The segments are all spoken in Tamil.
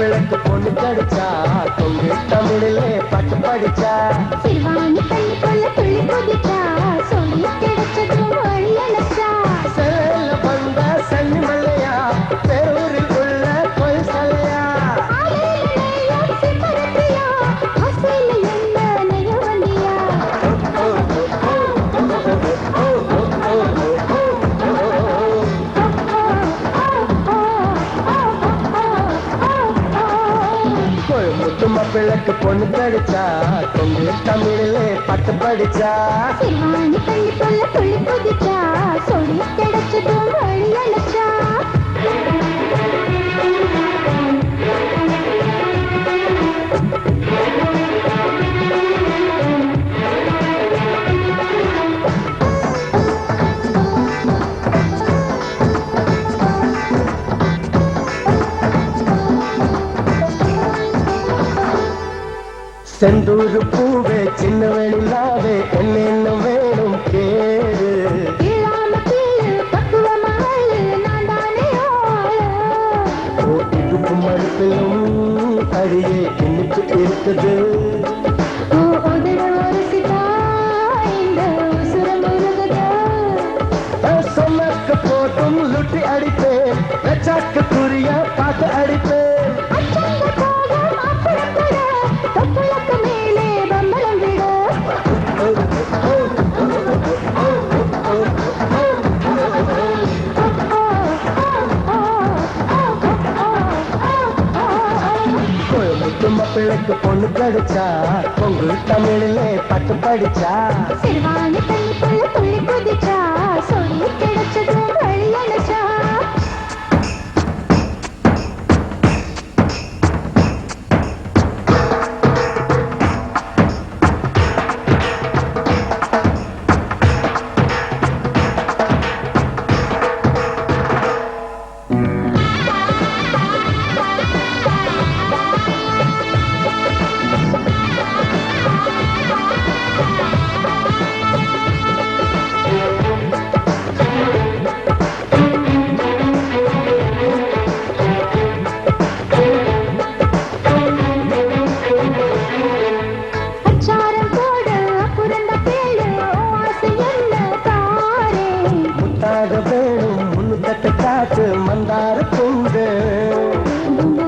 விளக்கு பொண்ணு கடிச்சா தொங்கு தமிழிலே பாட்டு படிச்சா சிறுவாணி பள்ளி கொள்ள துள்ளி குதிச்சா சொல்லி கிடைச்சதும் வழி அழைச்சா செல்ல வந்த சன்னி மல்லையா பேரூரில் உள்ள கோயில் சலையா விளக்கு பொண்ணு கடிச்சா தொங்கு தமிழிலே பாட்டு படிச்சா சிறுவாணி பள்ளி கொள்ள துள்ளி குதிச்சா சொல்லி கிடைச்சதும் வழி அழைச்சா செந்தூர் பூவே சின்ன வெளிலாவே என்னென்ன வேணும் கேளு இல்லாம கீழு பக்குவமாய் நான் தானே ஓ இடுப்பு மறுப்பிலும் அடியே இன்னைக்கு இருக்குது உதட ஒரு சிதா இந்த உசுரம் உருகுதா சொன்னக்கு போட்டும் லுட்டி அடிப்பேன் வெச்சாக்கு குறியா பார்த்து அடிப்பேன் அச்சங்க போகும் அப்புறம் கூட தொப்புளுக்கு மேலே பம்பரம் விட கோயம்புத்தூர் மாப்பிள்ளைக்கு பொண்ணு கிடைச்சா பொங்கு தமிழிலே பட்டு படிச்சா சிறுவாணி தண்ணிக்குள்ள துள்ளி குதிச்சா சொல்லி கிடைச்சதும் வழி அணைச்சா அச்சாரம் போடு அப்புறந்த கேளு ஆசை என்ன தாரே முத்தாக வேணும் முன்னுக்கட்டு காட்டு மந்தார கொண்டு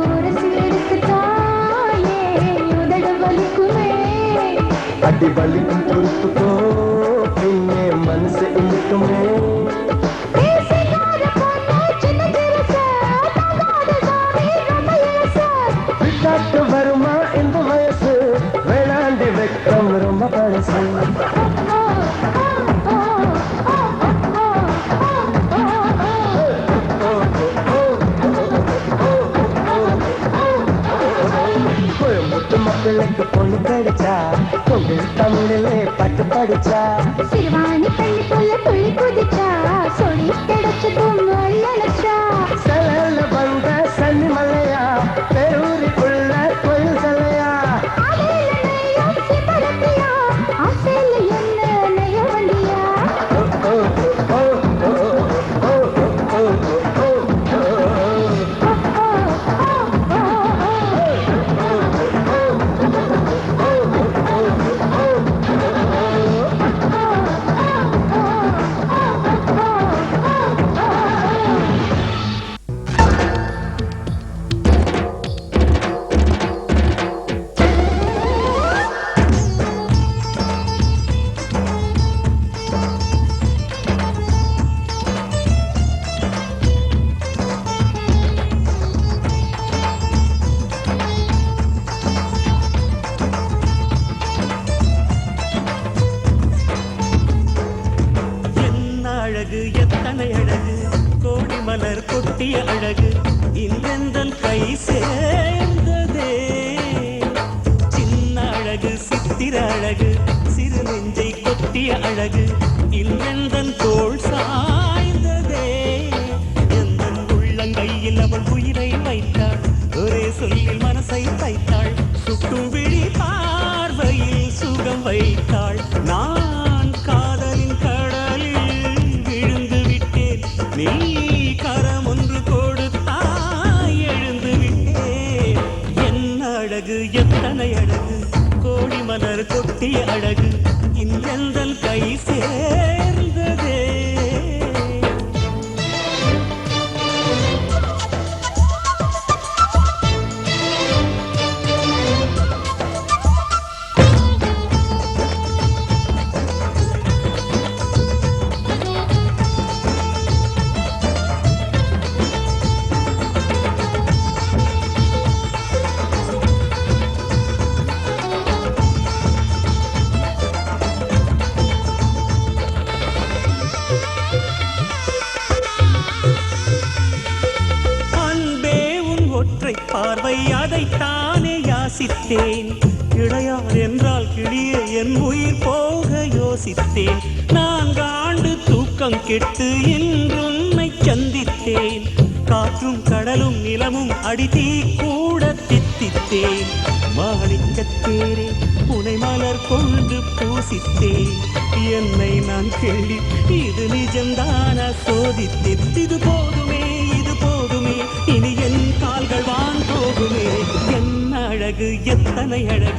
உரசி எடுத்து தாயே உதடு வலிக்குமே அடி வலிக்கும் பொறுப்புக்கோ பின்னே மனசு இழுக்குமே பேசிக்காத பொண்ணு சின்ன சிறுச தகாத சாமி ரொம்ப இலச விட்டாட்டு வருமா இந்த வயசு வேளாண்டி வெக்கம் ரொம்ப பழசு கோயம்புத்து மக்களுக்கு பொண்ணு கிடைச்சா கொங்கு தமிழிலே பட்டு படிச்சா சிறுவாணி தண்ணிக்குள்ள துள்ளி குதிச்சா சொல்லி கிடைச்சதும் வழி அணைச்சா செலல வந்த சன்னி மலையா பெரூருக்குள்ள கோயில் சிலையா ஆலையில நெய்யும் சிபரத்தியா ஆசையில என்ன நெய்ய வண்டியா அழகு எத்தனை அழகு கோடி மலர் கொட்டிய அழகு இன்றெந்தன் கை சேர்ந்ததே சின்ன அழகு சித்திர அழகு சிறு நெஞ்சை கொட்டிய அழகு இன்றெந்தன் தோள் சாய்ந்ததே எந்தன் உள்ளங்கையில் அவள் உயிரை வைத்தாள் ஒரே சொல்லில் மனசை தைத்தாள் சுட்டும் விழி பார்வையில் சுகம் வைத்தாள் நான் காதலின் கடலில் விழுந்து விட்டேன் நீ கரம் ஒன்று கொடுத்தாய் எழுந்து விட்டேன் என்ன அழகு எத்தனை அழகு கோடி மலர் கொட்டிய அழகு இன்றெந்தன் கை சேர்ந்ததே பார்வை அதைத்தானே யாசித்தேன் இளையார் என்றால் கிளியே என் உயிர் போக யோசித்தேன் 4 ஆண்டு தூக்கம் கெட்டு இன்றுன்னை சந்தித்தேன் காற்றும் கடலும் நிலமும் அடித்தீ கூட தித்தித்தேன் மாணிக்கத்தேரே உனை மலர் கொண்டு பூசித்தேன் என்னை நான் கேள்வி இது நிஜம்தானா சோதித்தேன் இது போதுமே இது போதுமே இனி என் கால்கள் வான் போகுமே என் அழகு எத்தனை அழகு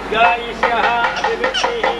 दीर्घायुष्यः अभिवृद्धिः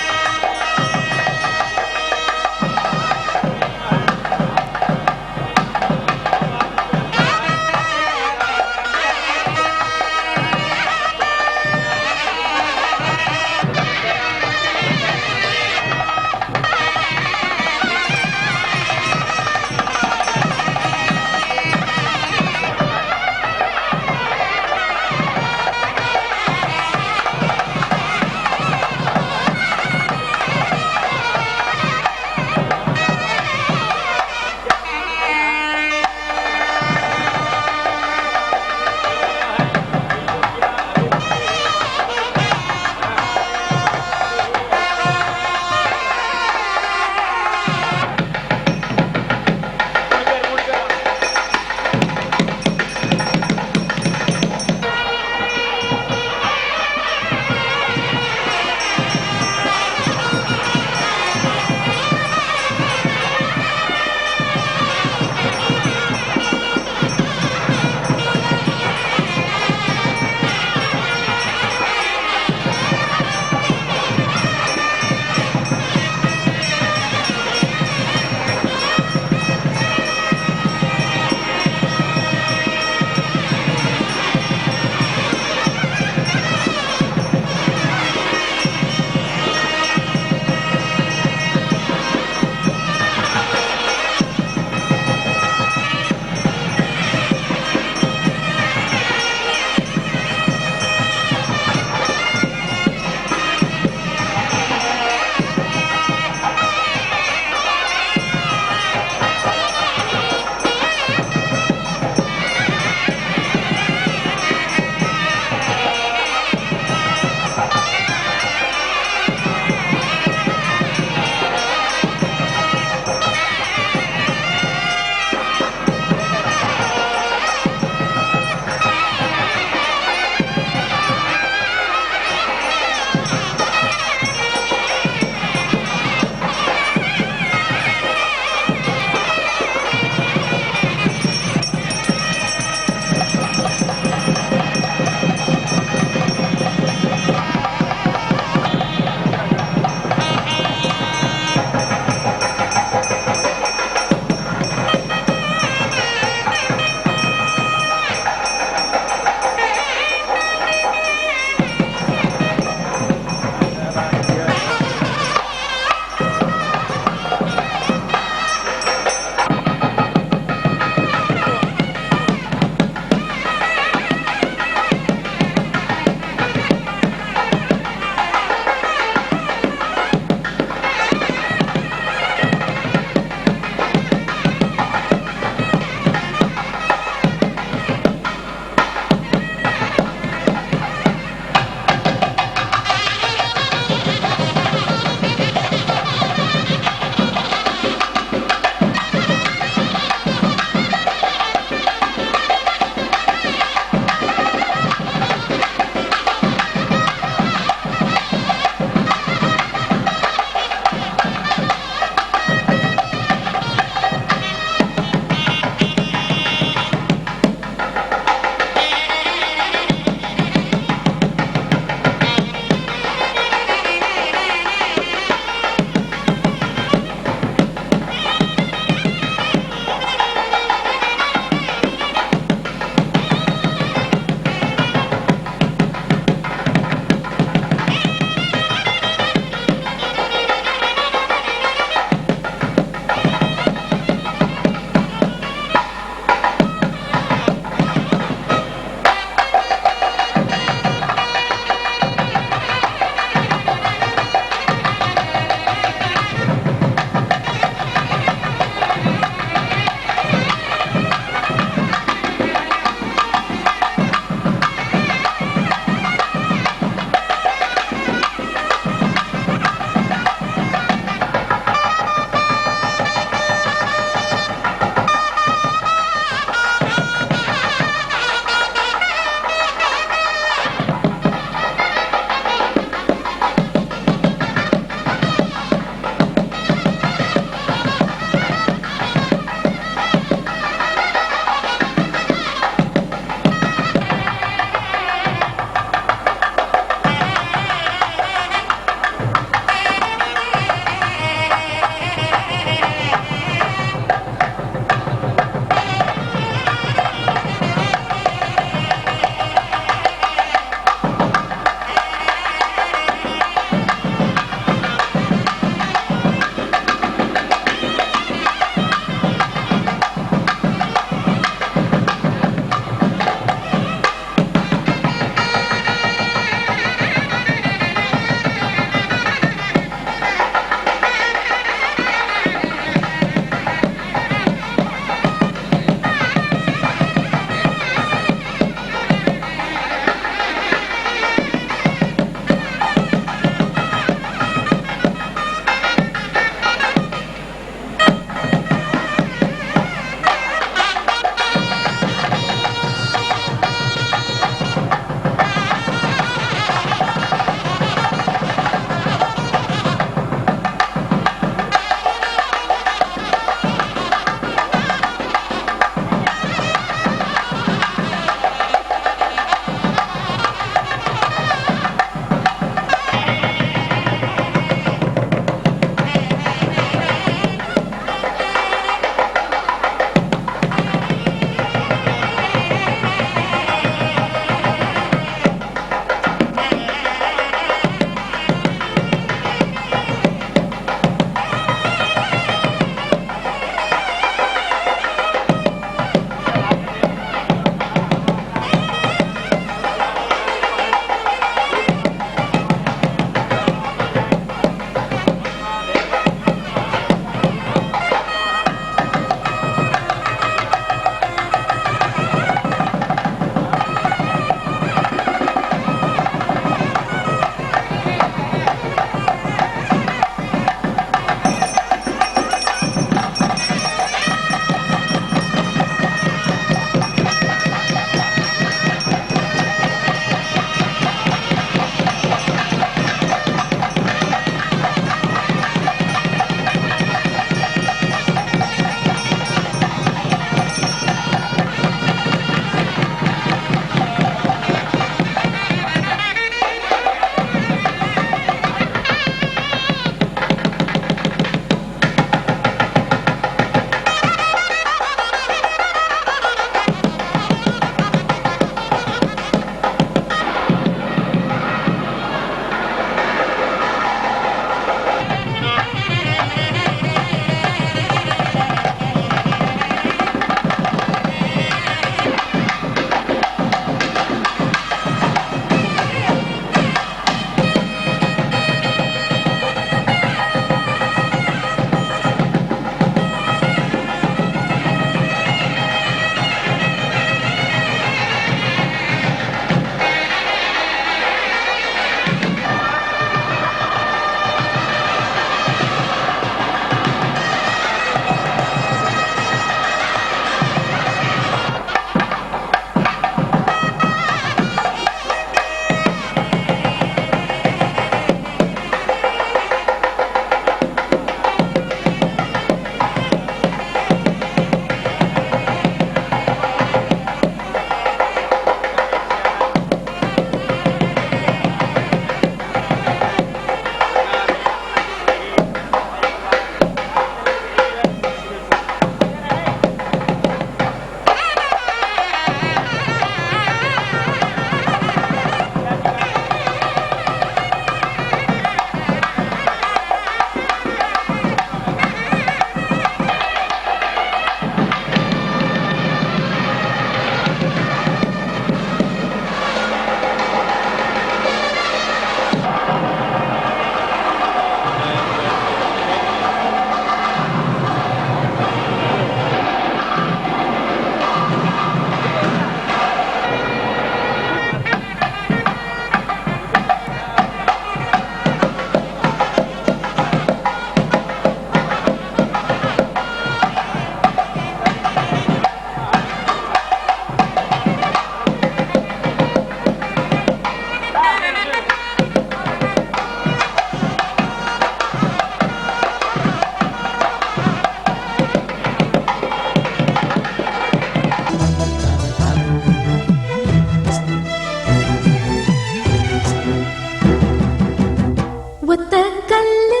ஒத்த கல்லு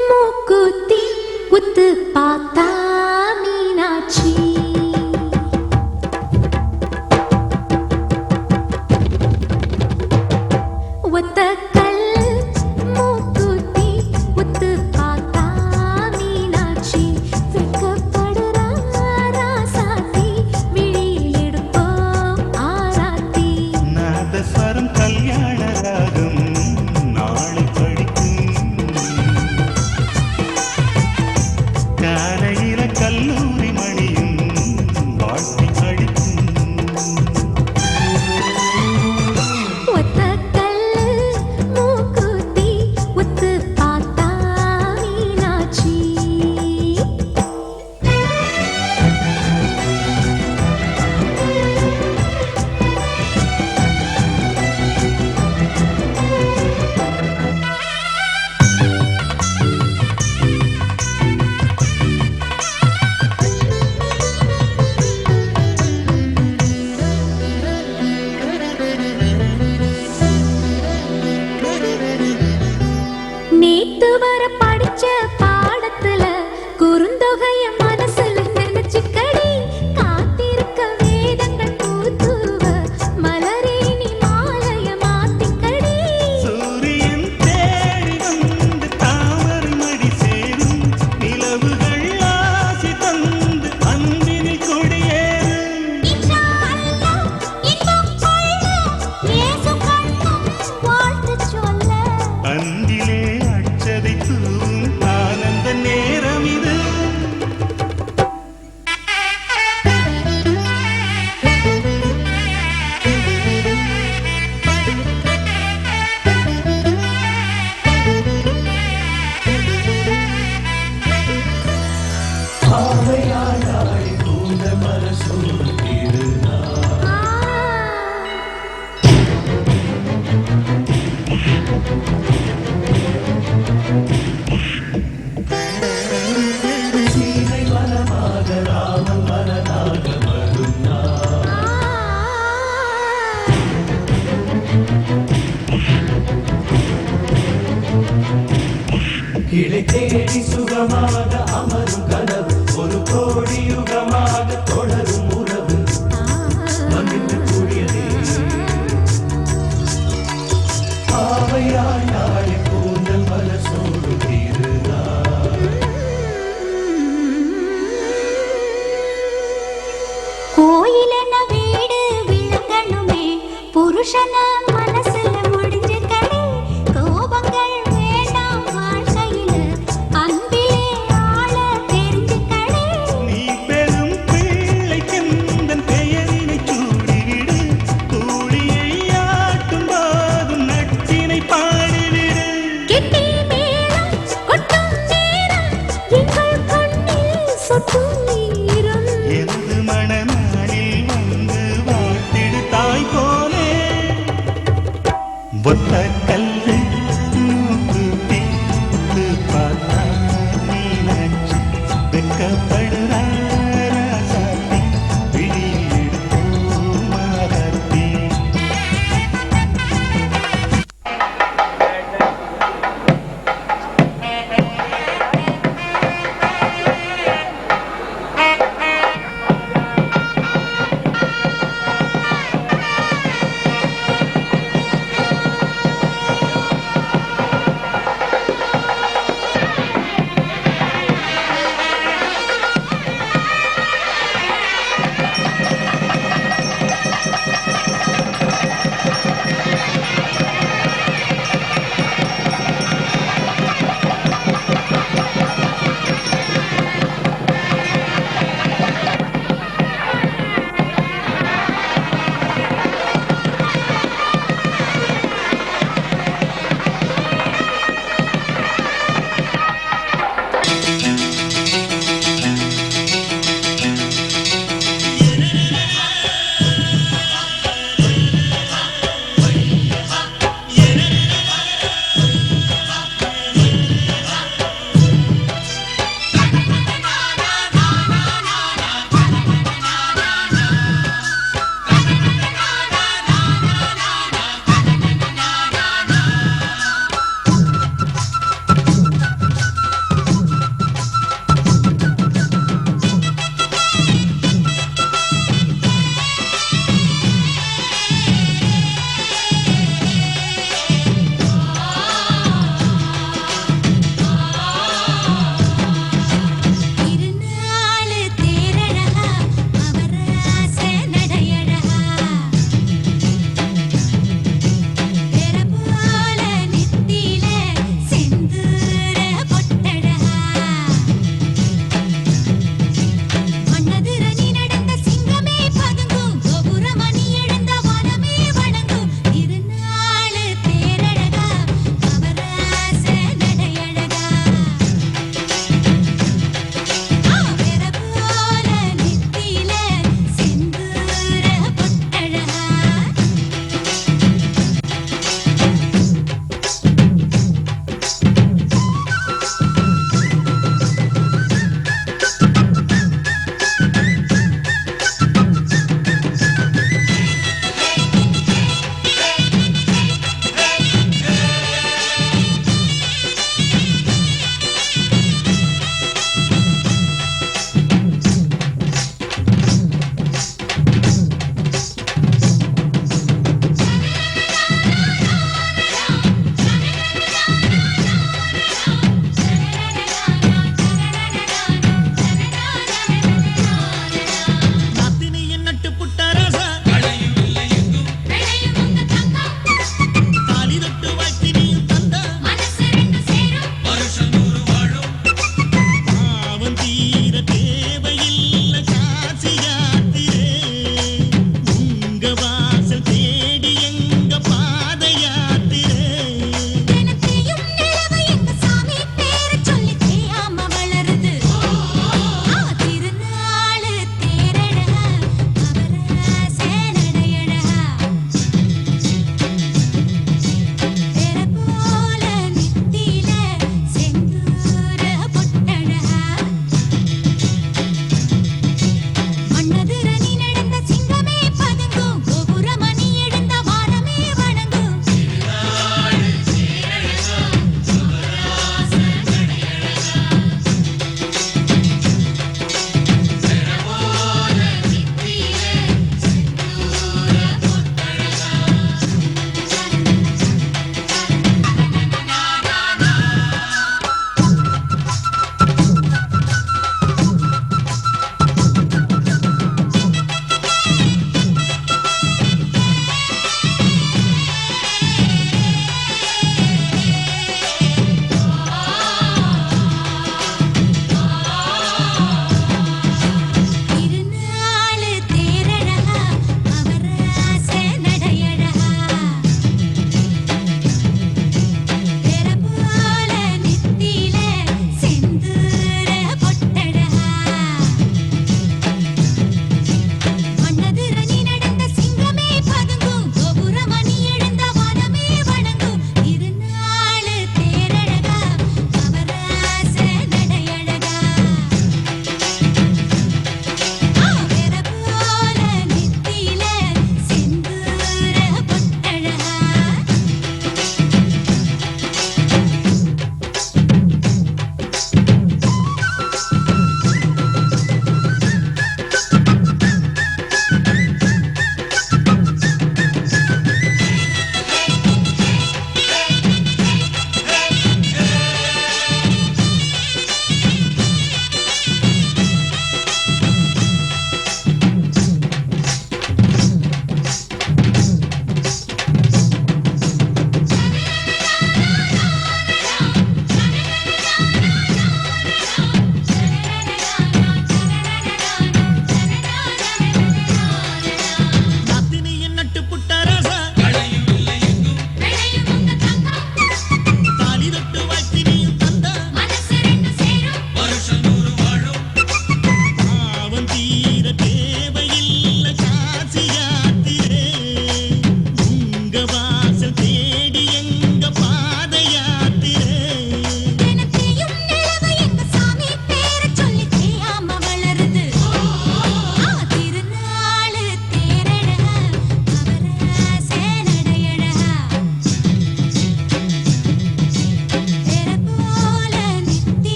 மூக்குத்தி உத்து பார்த்தா மீனாட்சி ஒத்த கல்லு மூக்குத்தி உத்து பார்த்தா மீனாட்சி வெக்கப்படுறா ராசாத்தி விழியில் எடுப்போம் ஆராத்தி நாதஸ்வரம் கல்யாண ராகம் நாளை படிக்கும் காலையில கல்லூரி மணியும் வாழ்த்தி அடிக்கும் ஒத்த கல்லு மூக்குத்தி உத்து பார்த்தா மீனாட்சி நேத்து வர படிச்ச பாடத்துல குறுந்தொகைய மனசுல நினைச்சுக்கடி காத்திருக்க வேதங்கள் பூத்துவ மலரே நீ மாலைய மாத்திக்கடி சூரியன் தேடி வந்து தாமரை மடி சேரும் நிலவுகள் ஆசி தந்து அன்பினில் கொடியேறும் இன்ஷா அல்லாஹ் இன்பம் கொள்ள இயேசு கண்ணும் வாழ்த்து சொல்ல அந்திலே அச்சதை தூவும் ஆனந்த நேரம் இது கிளை தேடி சுகமாக அமரும் கனவு ஒரு கோடி யுகமாக தொடரும் உறவு மன்னித்து கூடியதே ஆவையாய் நாளை கூந்தல் மலசோடு திருநாள் கோயிலென வீடு விளங்கணுமே புருஷன மனசுல முடிஞ்ச கடை கோபங்கள் வேண்டாம் வாழ்க்கையில அன்பிலே ஆள தெரிஞ்ச கடை நீ பெரும் பிள்ளை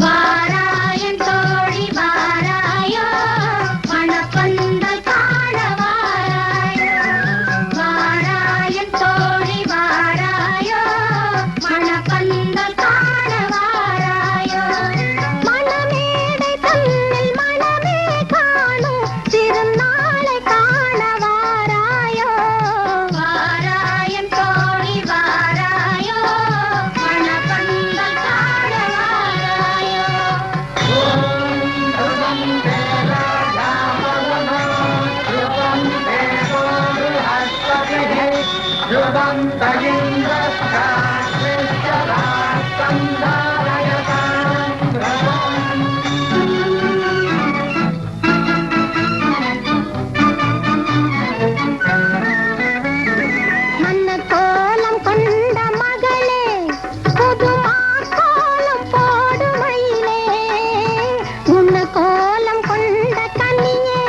வாராயன் தோழி வாராயோ மணப்பந்தல் காண வாராயோ வாராயன் தோழி வாராயோ மணப்பந்தல் காண வாராயோ மணமேடை தன்னில் மணமே காணும் திருநாளை காண வாராயோ வாராயன் தோழி வாராயோ மணப்பந்தல் காண வாராயோ மன்னர் கோலம் கொண்ட மகளே புதுமா கோலம் போடுமையிலே உன்ன கோலம் கொண்ட கன்னியே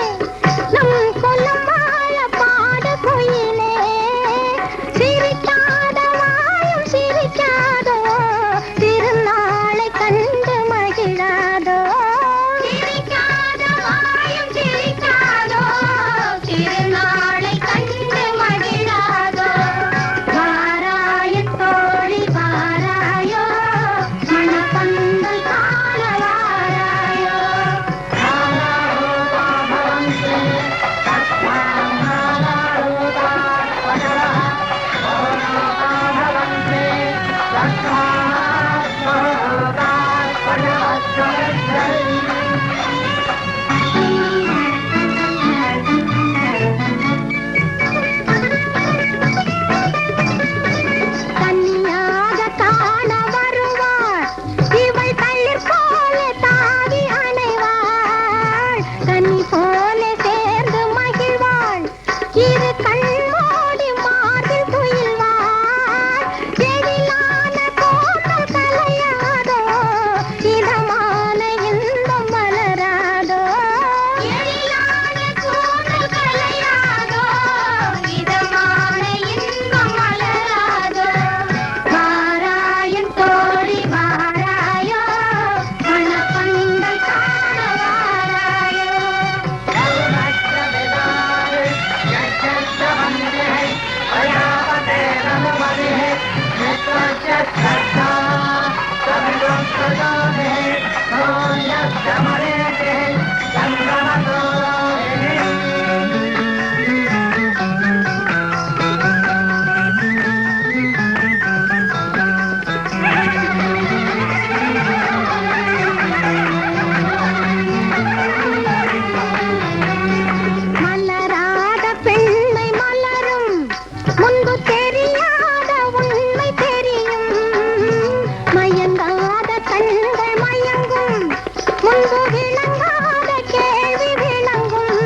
நம் குலம் வாழ பாடு குயிலே சிரிக்காத வாயும் சிரிக்காதோ திருநாளை கண்டு மகிழாதோ சிரிக்காத வாயும் சிரிக்காதோ திருநாளை கண்டு மகிழாதோ வாராயன் தோழி வாராயோ மணப்பந்தல் காண வாராயோ கன்னியாக காண வருவாள் இவள் தளிர் போல தாவி அணைவாள் கன்னி போல சேர்ந்து மகிழ்வாள் இரு கண் மூடி மார்பில் துயில்வாள் எழிலான கோலம் கலையாதோ இதமான இன்பம் மலராதோ எழிலான கோலம் கலையாதோ இதமான இன்பம் மலராதோ வாராயன் தோழி வாராயோ மணப்பந்தல் காண வாராயோ மலராத பெண்மை மலரும் முன்பு தெரியாத உண்மை தெரியும் மயங்காத கண்கள் மயங்கும் முன்பு விளங்காத கேள்வி விளங்கும்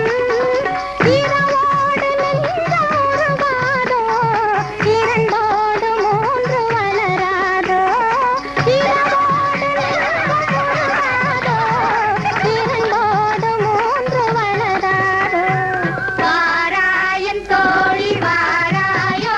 இரவோடு நெஞ்சம் உருவாதோ இரண்டோடு மூன்று வளராதோ இரவோடு நெஞ்சம் உருவாதோ இரண்டோடு மூன்று வளராதோ வாராயன் தோழி வாராயோ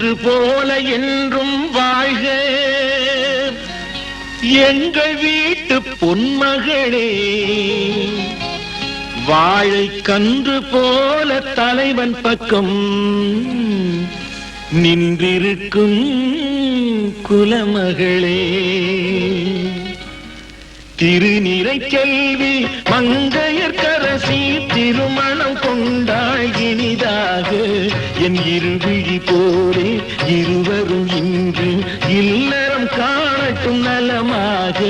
கன்று போல என்றும் வாழ்க எங்கள் வீட்டு பொன்மகளே. வாழை கன்று போல தலைவன் பக்கம் நின்றிருக்கும் குலமகளே. திருநிறைச்செல்வி மங்கையர்க்கரசி திருமணம் கொண்டாள் இனிதாக. என் இருவிழி போரே இருவரும் இன்று இல்லறம் காணட்டும் நலமாக,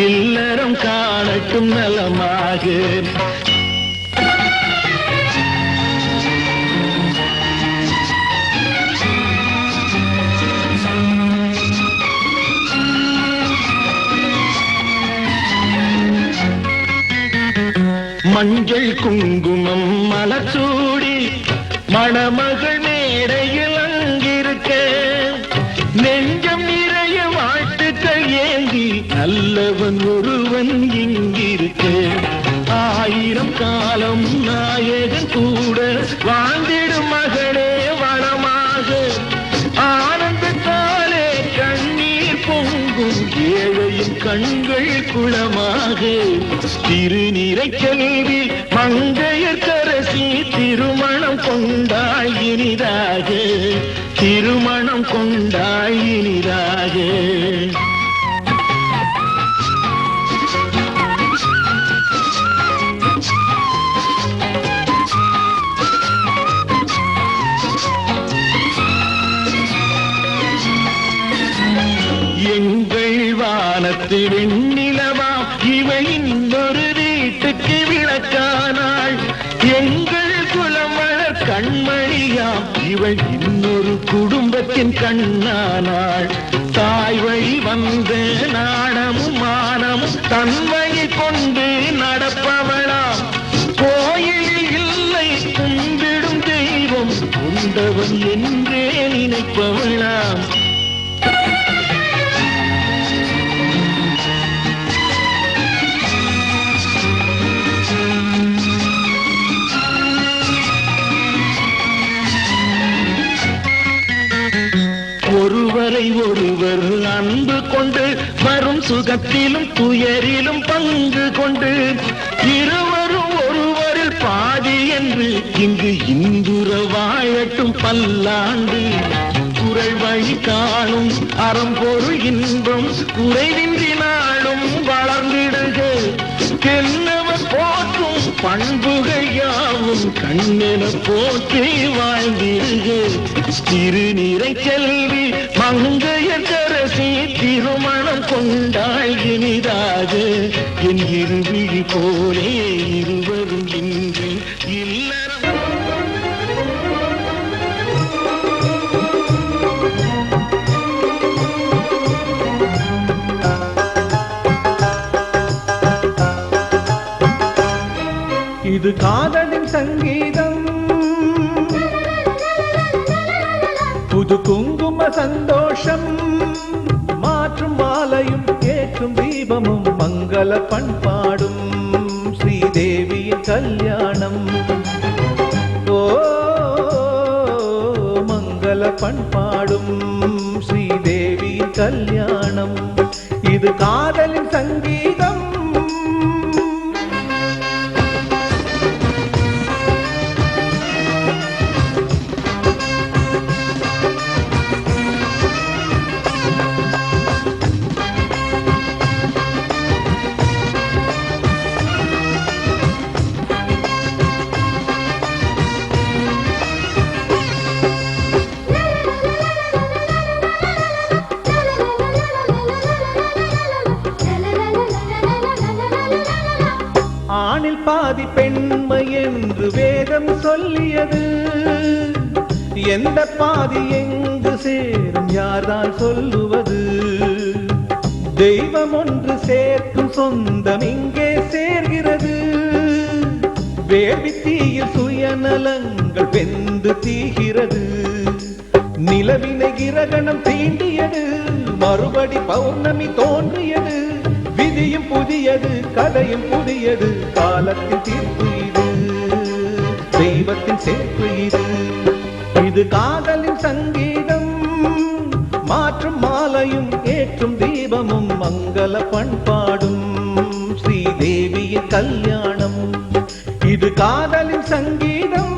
இல்லறம் காணட்டும் நலமாக. மஞ்சள் குங்குமம் மலச்சூடி மணமகள் மேடையில் அங்கிருக்க நெஞ்சம் நிறைய வாழ்த்துக்கள் ஏந்தி நல்லவன் ஒருவன் இங்கிருக்க. 1000 காலம் நாயகன் கூட வாழ்ந்திடும் மகளே வளமாக. ஆனந்தத்தாலே கண்ணீர் பொங்கும் ஏழையின் கண்கள் குளமாக. திருநிறைச்செல்வி மங்கையர்க்கரசி திருமணம் கொண்டாள் இனிதாக, திருமணம் கொண்டாள் இனிதாக. எங்கள் வானத்து வெண்ணிலவா இவை இன்னொரு வீட்டுக்கு விளக்கானாள். எங்கள் குலமலர் கண்மணியாம் இவள் இன்னொரு குடும்பத்தின் கண்ணானாள். தாய் வழி வந்த நாணமும் மானமும் தன் வழி கொண்டு நடப்பவளாம். கோயிலில் இல்லை கும்பிடும் தெய்வம் கொண்டவன் என்றே நினைப்பவளாம். ஒருவரை ஒருவர் அன்பு கொண்டு வரும் சுகத்திலும் துயரிலும் பங்கு கொண்டு இருவரும் ஒருவரில் பாதி என்று இங்கு இந்துர வாழட்டும் பல்லாண்டு. குரல் வழி காணும் அறம்பொருள் இன்பம் குறைவின்றி நாளும் வளர்ந்திடுக. கென்னவர் போற்றும் பண்புகள் யாவும் கண்ணென போற்றி வாழ்ந்திடுக. திருநிறைச்செல்வி மங்கையர்க்கரசி திருமணம் கொண்டாள் இனிதாக. என் இருவிழி போலே இருவரும் இன்று இல்லறம். இது காதலின் சங்கீதம், புது குங்கும சந்தோஷம், மாற்றும் மாலையும் ஏற்றும் தீபமும் மங்கள பண்பாடும் ஸ்ரீதேவியின் கல்யாணம். ஓ மங்கள பண்பாடும் ஸ்ரீதேவியின் கல்யாணம். இது காதலின் சங்கீதம். ஆணில் பாதி பெண்மை என்று வேதம் சொல்லியது. எந்த பாதி எங்கு சேரும் யார்தான் சொல்லுவது? தெய்வம் ஒன்று சேர்க்கும் சொந்தம் இங்கே சேர்கிறது. வேள்வி தீயில் சுயநலங்கள் வெந்து தீகிறது. நிலவினை கிரகணம் தீண்டியது, மறுபடி பௌர்ணமி தோன்றியது. விதியும் புதியது, கதையும் புதியது. காலத்தின் தீர்ப்பு இது, தெய்வத்தின் சேர்ப்பு இது. இது இது காதலின் சங்கீதம் மாற்றும் மாலையும் ஏற்றும் தீபமும் மங்கள பண்பாடும் ஸ்ரீதேவியின் கல்யாணம் இது காதலின் சங்கீதம்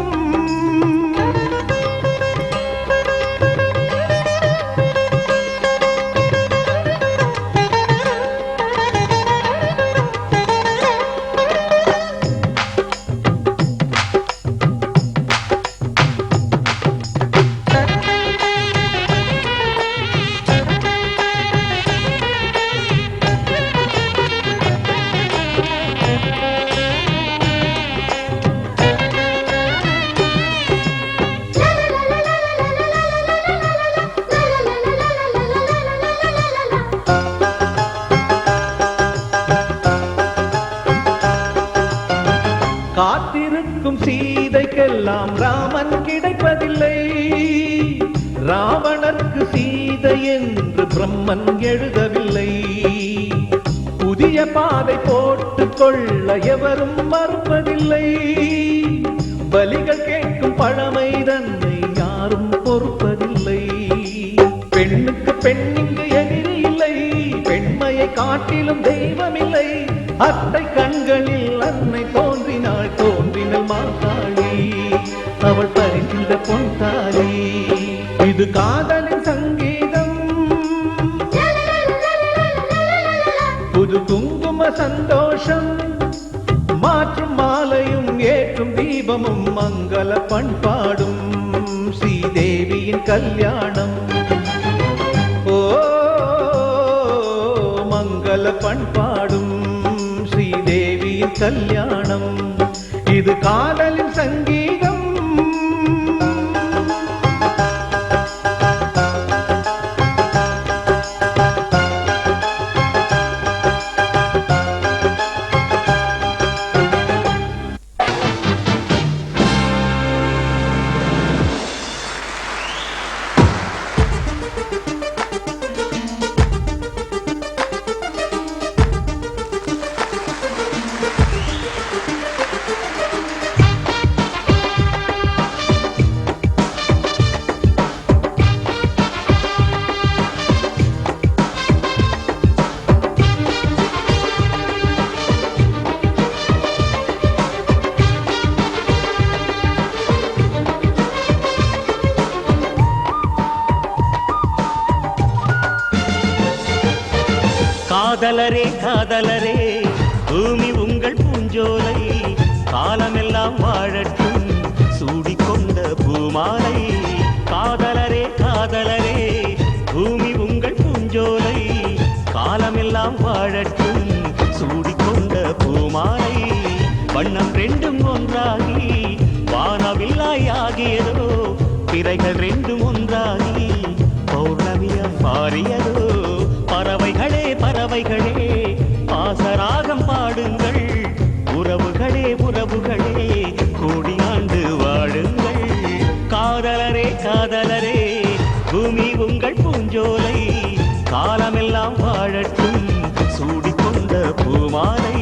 காத்திருக்கும் சீதைக்கெல்லாம் ராமன் கிடைப்பதில்லை ராவணர்க்கு சீதை என்று பிரம்மன் எழுதவில்லை புதிய பாதை போட்டுக் கொள்ள எவரும் மறுப்பதில்லை பலிகள் கேட்கும் பழமை தன்னை யாரும் பொறுப்பதில்லை பெண்ணுக்கு பெண்ணிங்கு எதிரி இல்லை பெண்மையை காட்டிலும் தெய்வமில்லை அத்தை கண்களில் அன்னை தோன்றினாள் தோன்றினல் மாதாளி அவள் பறிக்கின்ற பொன்தாலி இது காதலின் சங்கீதம் புது குங்கும சந்தோஷம் மாற்றும் மாலையும் ஏற்றும் தீபமும் மங்கள பண்பாடும் ஸ்ரீதேவியின் கல்யாணம் ஓ மங்கள பண்பாடும் ஸ்ரீதேவியின் கல்யாணம் இது காதலின் சங்கீதம் காதலரே காதலரே பூமி உங்கள் பூஞ்சோலை காலமெல்லாம் வாழட்டும் சூடிக்கொண்ட பூமாலை காதலரே காதலரே பூமி உங்கள் பூஞ்சோலை காலமெல்லாம் வாழட்டும் சூடிக்கொண்ட பூமாலை வண்ணம் ரெண்டும் ஒன்றாகி வானவில்லாய் ஆகியதோ பிறைகள் ரெண்டும் ஒன்றாகி பௌர்ணமியாய் மாறியதோ பறவைகளே பறவைகளே பாசராகம் பாடுங்கள் உறவுகளே உறவுகளே கோடியாண்டு வாழுங்கள் காதலரே காதலரே பூமி உங்கள் பூஞ்சோலை காலமெல்லாம் வாழட்டும் சூடிக்கொண்ட பூமாலை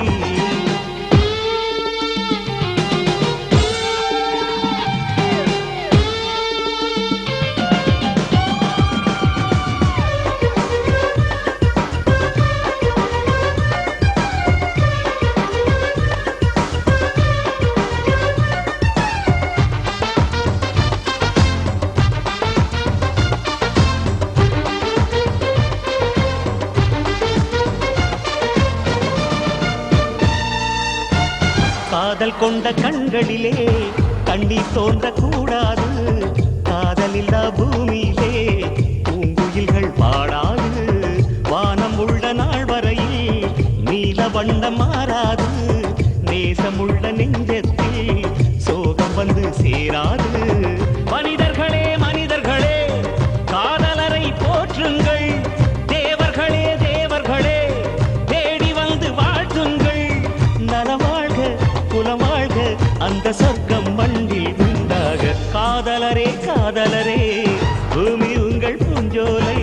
காதல் கொண்ட கண்களிலே கண்ணீர் தோன்றக்கூடாது காதலில்லா பூமியிலே பூங்குயில்கள் பாடாது வானம் உள்ள நாள் வரையில் நீல வண்ணம் மாறாது நேசமுள்ள நெஞ்சத்தில் சோகம் வந்து சேராது மனிதர்களே மனிதர்களே காதலரை போற்றுங்கள் தேவர்களே தேவர்களே தேடி வந்து வாழ்த்துங்கள் நலவாழ்க குலமாழ்க அந்த சொர்க்கம் மண்ணில் உண்டாக காதலரே காதலரே பூமி உங்கள் பூஞ்சோலை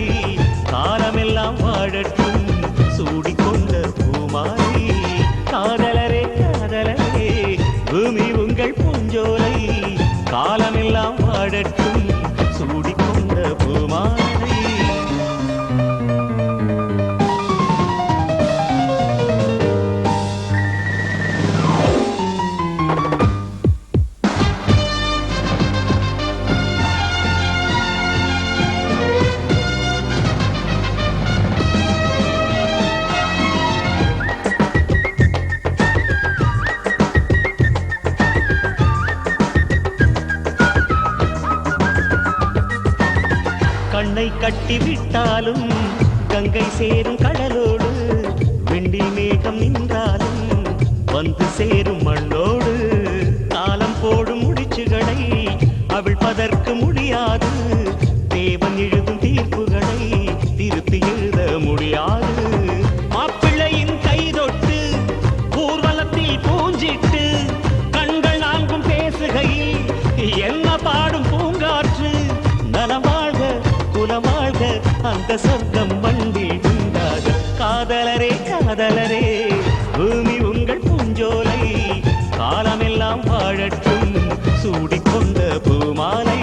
காலமெல்லாம் வாழட்டும் சூடிக்கொண்ட பூமாலை காதலரே காதலரே பூமி உங்கள் பூஞ்சோலை காலமெல்லாம் வாழட்டும் கட்டிவிட்டாலும் கங்கை சேரும் கடலோடு வெண்டி மேகம் நின்றாலும் வந்து சேரும் மண்ணோடு காலம் போடும் முடிச்சுகளை அவிழ்ப்பதற்கு முடியாது தேவன் எழுதும் தீர்ப்புகளை திருத்தி எழுத முடியாது மாப்பிள்ளையின் கைதொட்டு ஊர்வலத்தில் பூஞ்சிட்டு கண்கள் நான்கும் பேசுகையில் என்ன பாடும் பூங்காற்று நலம் வாழ்க குலம் வாழ்க அந்த சொர்க்கம் மண்ணில் உண்டாக காதலரே காதலரே பூமி உங்கள் பூஞ்சோலை காலமெல்லாம் வாழட்டும் சூடிக்கொண்ட பூமாலை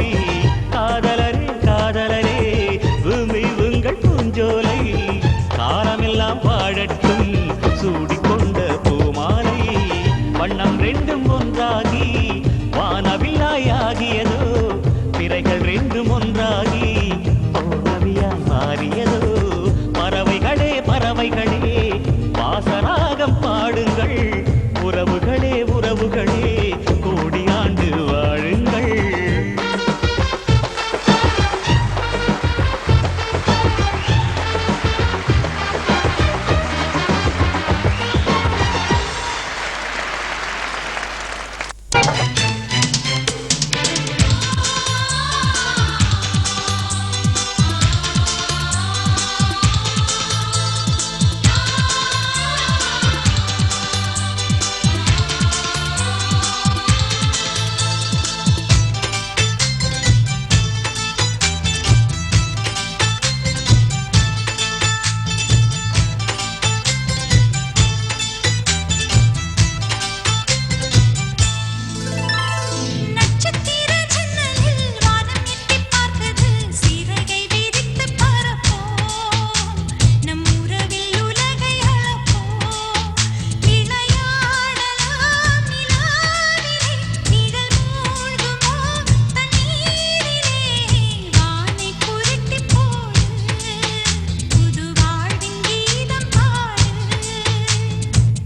காதலரே காதலரே பூமி உங்கள் பூஞ்சோலை காலமெல்லாம் வாழட்டும் சூடிக்கொண்ட பூமாலை வண்ணம் ரெண்டும் ஒன்றாகி வானவில்லாயாகியதோ பிறைகள் ரெண்டும் ஒன்றாகி பௌர்ணமியாய் மாறியதோ பறவைகளே பறவைகளே வாசராகம் பாடுங்கள் உறவுகளே உறவுகளே கோடி ஆண்டு வாழுங்கள்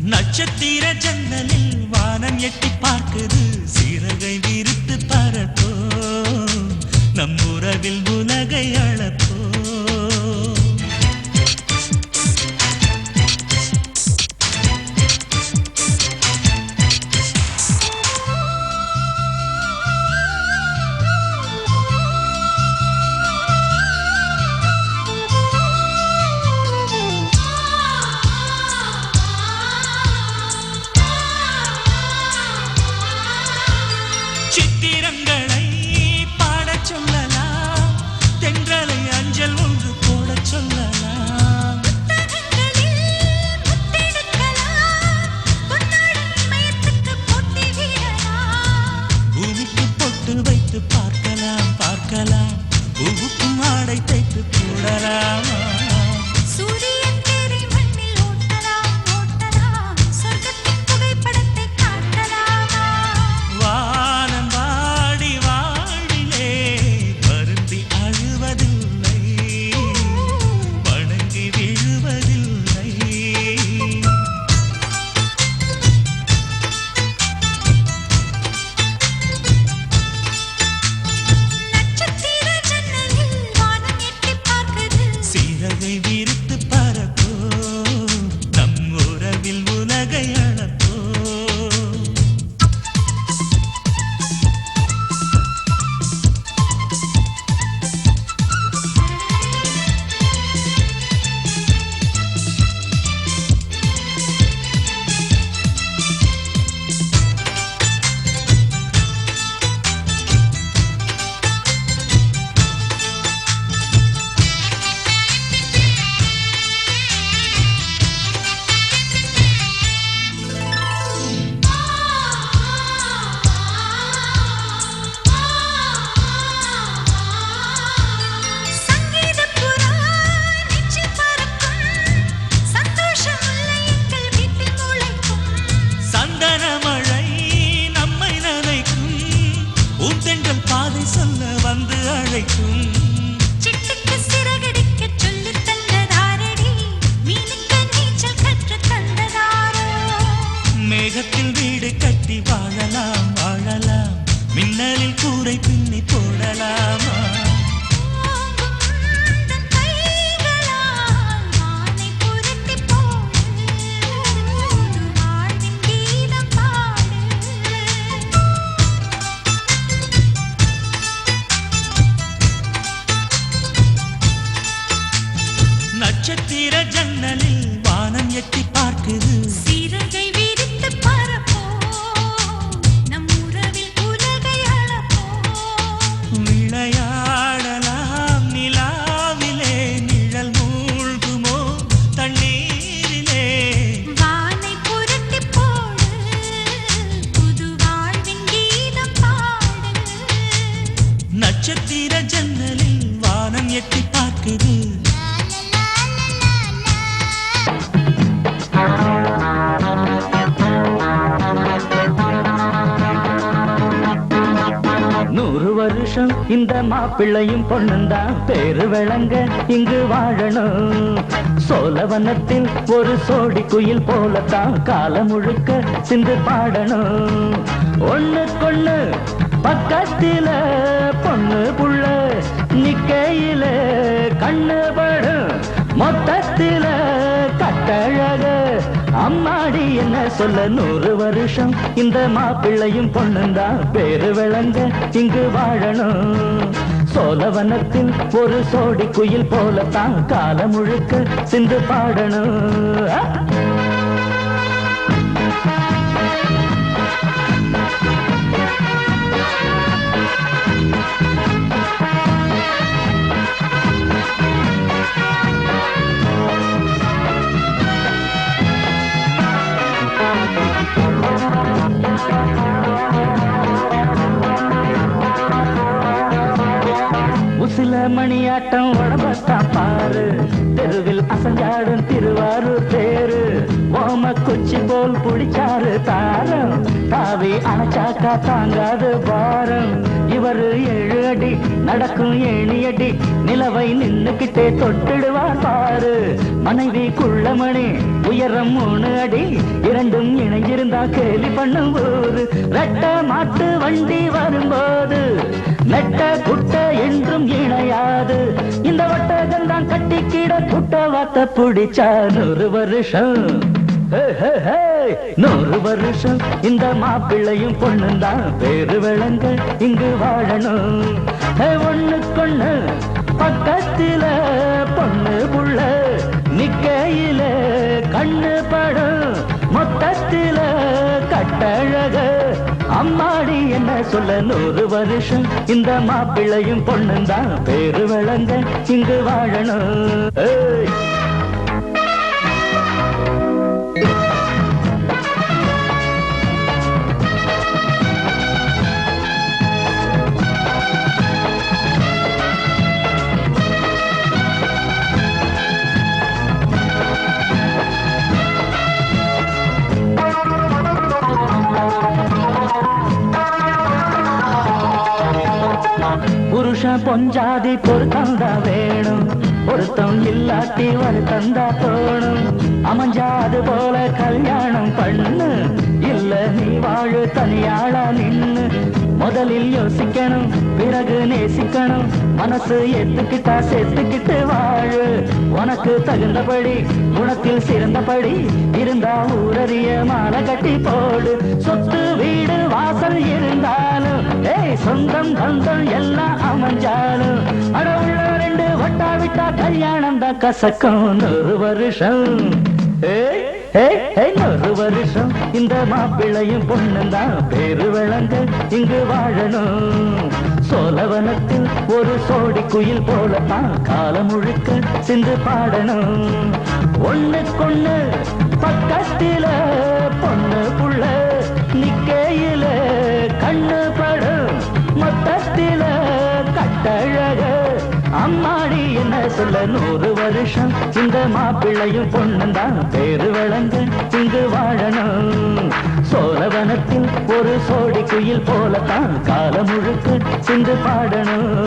நட்சத்திர ஜன்னலில் வானம் எட்டி பார்க்குது சிறகை விரித்து பறப்போ நம் உறவில் உலகை அளப்போ சித்திரங்களை பாடச் சொல்லலாம் தென்றலை அஞ்சல் ஒன்று போடச் சொல்லலாம் பூமிக்கு பொட்டு வைத்து பார்க்கலாம் பார்க்கலாம் பூவுக்கும் ஆடை தைத்து போடலாம் மேகத்தில் வீடு கட்டி வாழலாம் வாழலாம் மின்னலில் கூரை பின்னி போடலாமா வருஷம் இந்த மாப்பிள்ளையும் பொண்ணுந்தான் பேரு விளங்க இங்கு வாழணும். சோழவனத்தில் ஒரு சோடி குயில் போலத்தான் காலம் முழுக்க சிந்து பாடணும். ஒண்ணுக்கொண்ணு பக்கத்தில பொண்ணு புள்ள நிக்கையில கண்ணு படும் மொத்தத்தில கட்டழக அம்மாடி என்ன சொல்ல 100 வருஷம் இந்த மாப்பிள்ளையும் பொண்ணுந்தான் பேரு விளங்க இங்கு வாழணும். சோழவனத்தில் ஒரு சோடி குயில் போலத்தான் காலம் முழுக்க சிந்து பாடணும். உசில மணியாட்டம் உடம்பத்தான் பாரு, தெருவில் அசஞ்சாடும் திருவாரூர் தேரு. ஓம குச்சி போல் புடிச்சாரு தாரம், தாவி அணைச்சாக்கா தாங்காது பாரம். இவரு 7 அடி நடக்கும் 7 அடி, நிலவை நின்னுக்கிட்டே தொட்டுடுவார் பாரு. மனைவி குள்ளமணி உயரம் 3 அடி, இரண்டும் இணைஞ்சிருந்தா கேலி பண்ணும் போது. ரெட்ட மாட்டு வண்டி வரும்போது நெட்ட குட்ட என்றும் இணையாது. இந்த ஒட்டகந்தான் கட்டிக்கிட குட்ட வாத்த புடிச்சா 100 வருஷம். 100 வருஷம் இந்த மாப்பிள்ளையும் பொண்ணுந்தான் பேரு விளங்க இங்கு வாழணும். ஒண்ணுக்கொண்ணு பக்கத்தில பொண்ணு புள்ள நிக்கையில கண்ணு படும் மொத்தத்தில கட்டழக அம்மாடி என்ன சொல்ல 100 வருஷம் இந்த மாப்பிள்ளையும் பொண்ணுந்தான் பேரு விளங்க இங்கு வாழணும். புருஷன் பொஞ்சாதி பொருத்தந்தா வேணும், பொருத்தம் இல்லாட்டி வருத்தந்தா தோணும். அமைஞ்சாது போல கல்யாணம் பண்ணு, இல்ல நீ வாழு தனியாளா நின்னு. முதலில் யோசிக்கணும் பிறகு நேசிக்கணும், மனசு ஏத்துக்கிட்டா சேர்த்துக்கிட்டு வாழு. உனக்கு தகுந்தபடி குணத்தில் சிறந்தபடி இருந்தா ஊரறிய மாலை கட்டி போடு. சொத்து வீடு வாசல் இருந்தாலும் சொந்தம் பந்தம் எல்லாம் அமைஞ்சாலும் அட உள்ள 2 வட்டா விட்டா கல்யாணம் தான் கசக்கும். 100 வருஷம் 100 வருஷம் இந்த மாப்பிள்ளையும் பொண்ணுந்தான் பேரு விளங்க இங்கு வாழணும். சோழவனத்தில் ஒரு சோடி குயில் போலத்தான் காலம் முழுக்க சிந்து பாடணும். ஒண்ணுக்கொண்ணு பக்கத்தில பொண்ணு புள்ள நிக்கையில கண்ணு படும் மொத்தத்தில கட்டழக அம்மாடி என்ன சொல்ல 100 வருஷம் இந்த மாப்பிள்ளையும் பொண்ணுந்தான் பேரு விளங்க இங்கு வாழணும். சோழவனத்தில் ஒரு சோடி குயில் போலத்தான் காலம் முழுக்க சிந்து பாடணும்.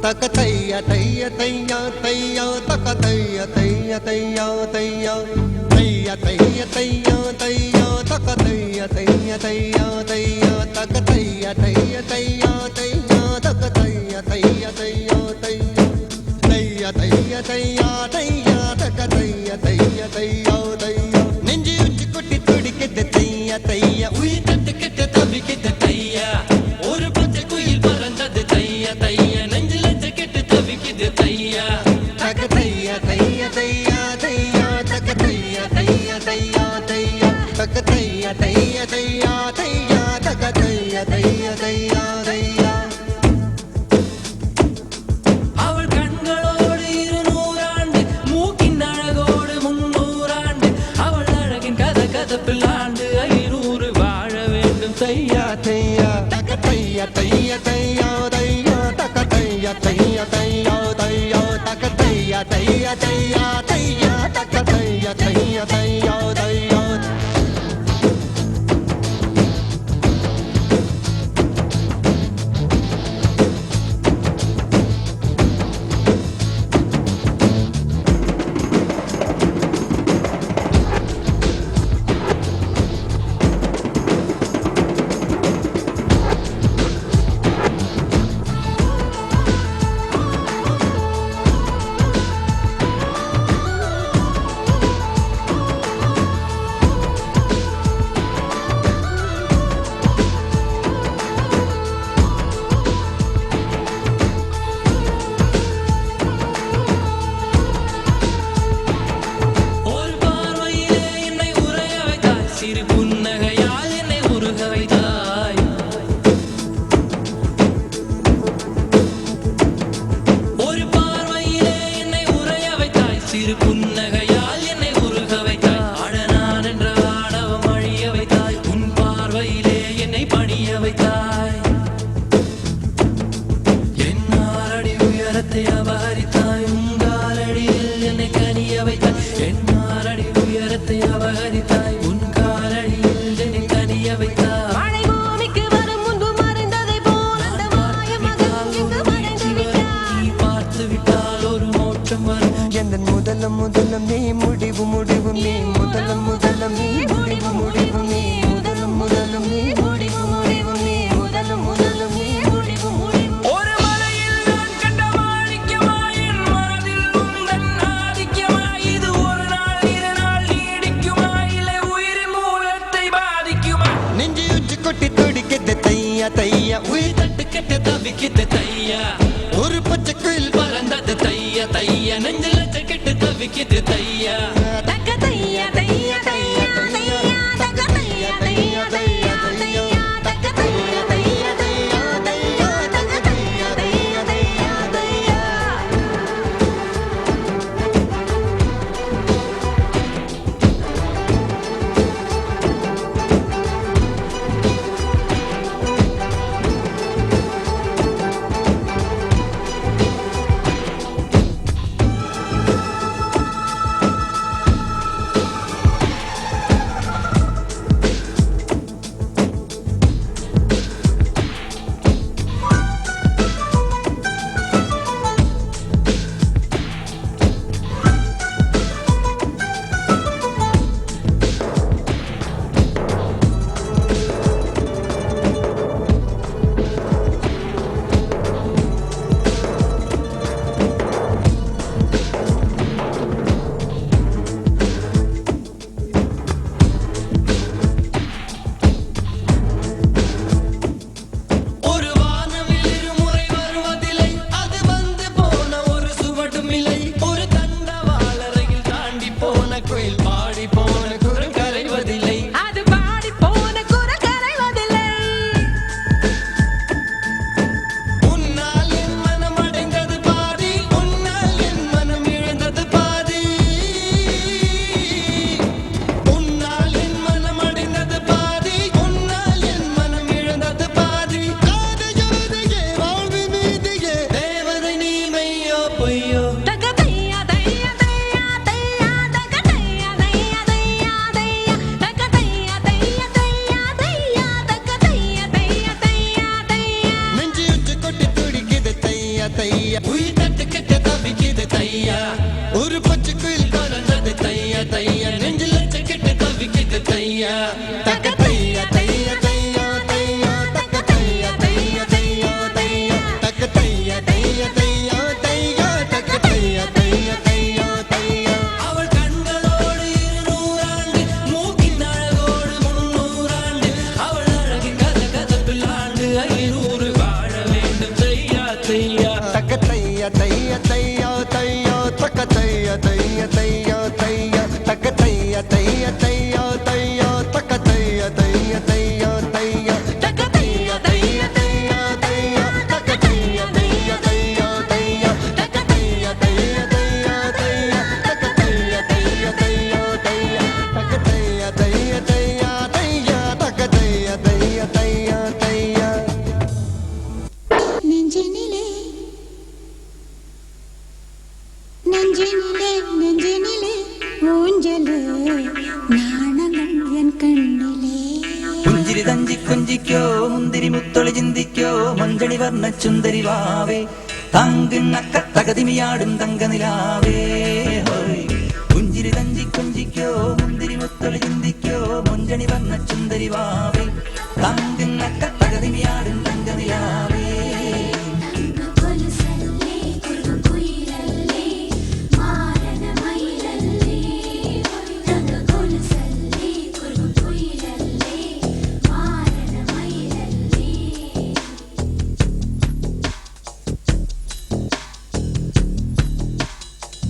तक तैया तैया तैया तैया तक तैया तैया तैया तैया तैया तैया तैया तैया तक तैया तैया तैया तैया तक तैया तैया तैया तैया तक तैया तैया तैया तैया तैया तैया तैया तक तैया तैया तैया तैया நெஞ்சு உச்சி கொட்டி துடிக்குது தையா தையா உயிர் தட்டுக்கிட்டு தவிக்குது தையா ஒரு பச்சை குயில் பறந்தது தையா தையா நெஞ்சில தவிக்குது தையா தையா தக தையா தையா தையா தையா தக தையா தையா தையா தையா தக தையா தையா தையா தையா தக தையா தையா தையா தையா முதலம் நீ முடிவு முடிவு நீ முதலம் முதலம் நீ முடிவு முடிவு நீ முதலம் முதலம் நீ முடிவு முடிவு நீ முதலம் முதலம் நீ முடிவு முடிவு ஒரு மலையில் நான் கண்ட மாணிக்கமா என் மனதில் உந்தன் ஆதிக்கமா இது ஒரு நாள் இரு நாள் நீடிக்குமா இல்லை உயிரின் மூலத்தை பாதிக்குமா நெஞ்சு உச்சி கொட்டி துடிக்கிட்டு தையா தையா உயிர் தட்டு கெட்டு தவிக்கிட்டு தையா ஒரு பச்சை குயில் பறந்தது தையா தையா நெஞ்சில் கெட்டு தவிக்கிட்டு தையா தக தையா தையா தையா தையா தக தையா தையா தையா தையா தக தையா தையா தையா தையா தக தையா தையா தையா தையா പുഞ്ചിരി തഞ്ചി കൊഞ്ചിക്കോ മുന്തിരി മുത്തൊളി ചിന്തിക്കോ മഞ്ചണി വർണ്ണ ചുന്ദരി വാവേ തങ്കിണ്ണക്ക തകതിമിയാടും തങ്കനിലാവേ പുഞ്ചിരി തഞ്ചി കൊഞ്ചിക്കോ മുന്തിരി മുത്തൊളി ചിന്തിക്കോ മഞ്ചണി വർണ്ണ ചുന്ദരി വാവേ തങ്കിണ്ണക്ക തകതിമിയാടും തങ്കനിലാവേ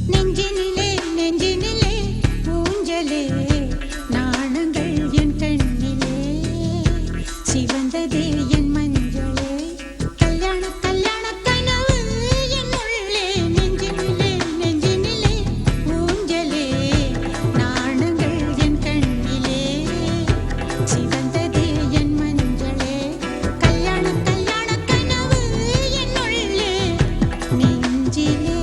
நெஞ்சினிலே நெஞ்சினிலே ஊஞ்சலே நாணங்கள் என் கண்ணிலே சிவந்ததே என் மஞ்சளே கல்யாண கல்யாண கனவு என் உள்ளே நெஞ்சினிலே நெஞ்சினிலே ஊஞ்சலே நாணங்கள் என் கண்ணிலே சிவந்ததே என் மஞ்சளே கல்யாண கல்யாண கனவு என் உள்ளே நெஞ்சிலே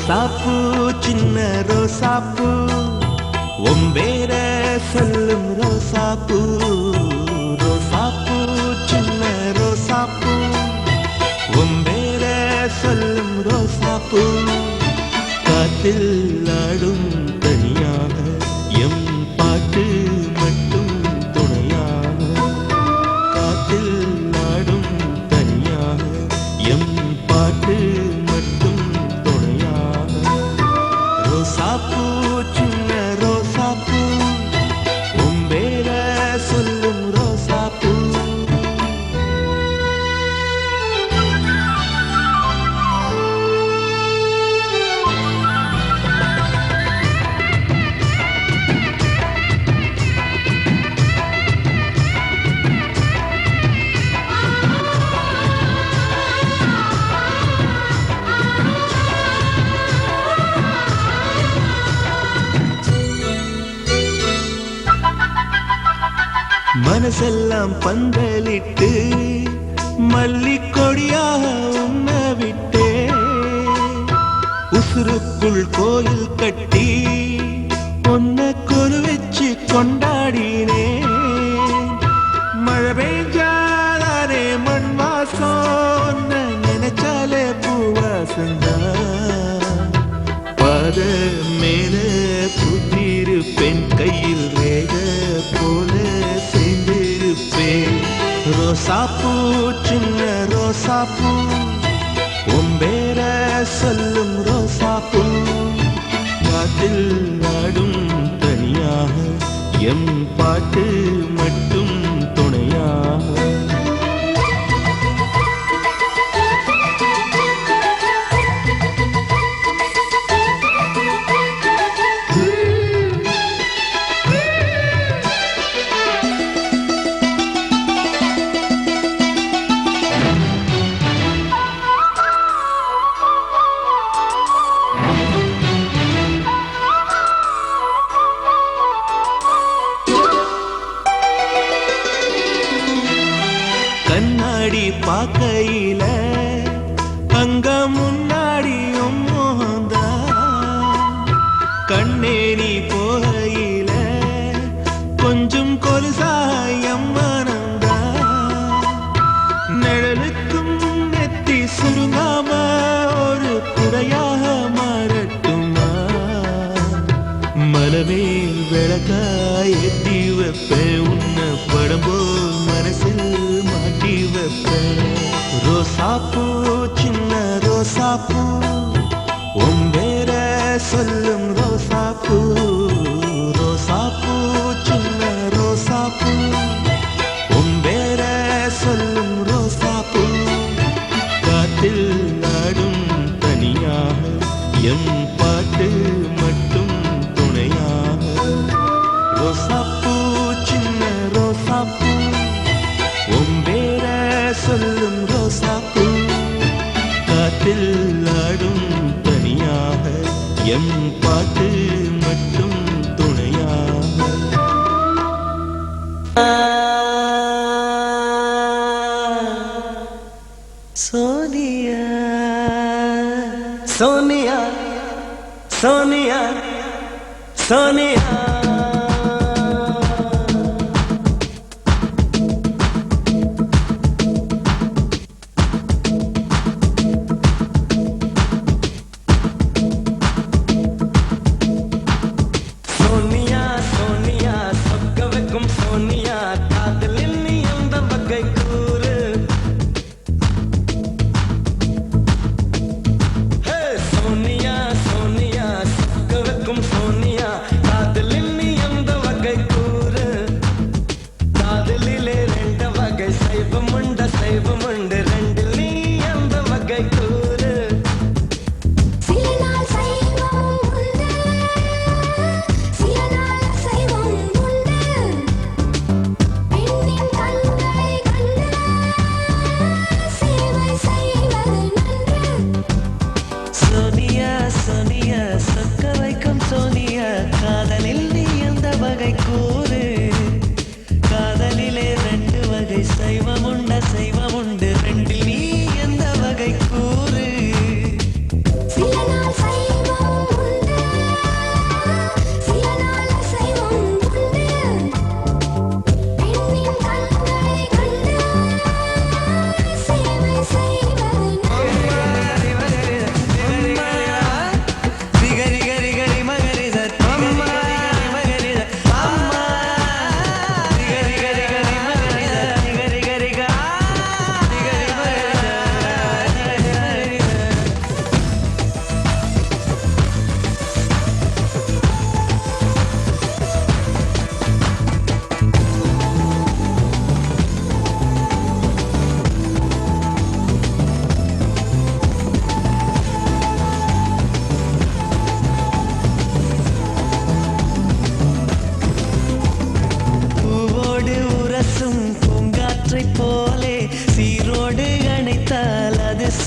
ரோசாப்பூ சின்ன ரோசாப்பூ ஒம்பேர சொல்லும் ரோசாப்பூ ரோசாப்பூ சின்ன ரோசாப்பூ ஒம்பேர சொல்லும் ரோசாப்பூ காத்தில் ஆடும் தனியாக எம் பாட்டு மட்டும் துணையாக காத்தில் ஆடும் தனியாக எம் பாட்டு மட்டும் துணையாக ரோசாப்பூ சின்ன ரோசாப்பூ உம்பேர சொல்லும் ரோசாப்பூ மனசெல்லாம் பந்தலிட்டு மல்லிக்கொடியாக உண்ண விட்டே உசுருக்குள் கோயில் கட்டி பொன்ன கொரு வச்சு கொண்டாடினே மழை பெய்ஞ்சாலே மண் வாசம் நினைச்சாலே பூவாசந்தா பாத மேல புத்திருப்பேன் கையில் ரேக போல சேர்ந்திருப்பேன் ரோசாப்பூ சின்ன ரோசாப்பூ ஒம்பேர சொல்லும் ரோசாப்பூ காட்டில் நாடும் தனியாக எம் பாட்டு மட்டும் துணையாக கண்ணாடி பார்க்கையில அங்க முன்னாடியும் மோகந்தா கண்ணேரி போகையில கொஞ்சம் கொலுசாயம் மனந்தா நிழலுக்கும் நெத்தி சுருங்காம ஒரு குறையாக மாறட்டுமா மலமேல் விளக்காய் ஏற்றி வைப்பேன் உன்ன படம் போல் மனசில் மாட்டி வைப்பேன் ரோசாப்பூ சின்ன ரோசாப்பூ ஒம்பேர சொல்லும் ரோசாப்பூ ரோசாப்பூ சின்ன ரோசாப்பூ ஒம்பேர சொல்லும் ரோசாப்பூ காத்தில் நாடும் தனியாக எம் பாட்டு மட்டும் துணையாக ரோசாப்பூ சின்ன ரோசாப்பூ ஒம்பேர சொல்லும் ரோசாப்பூ காத்தில் ஆடும் தனியாக எம் பாட்டு மட்டும் துணையாக சோனியா சோனியா சோனியா சோனியா சோனியா சோனியா சொக்க வைக்கும் சோனியா காதலில் நீ அந்த வகை கூறு சோனியா சோனியா சொக்க வைக்கும் சோனியா காதலில் நீ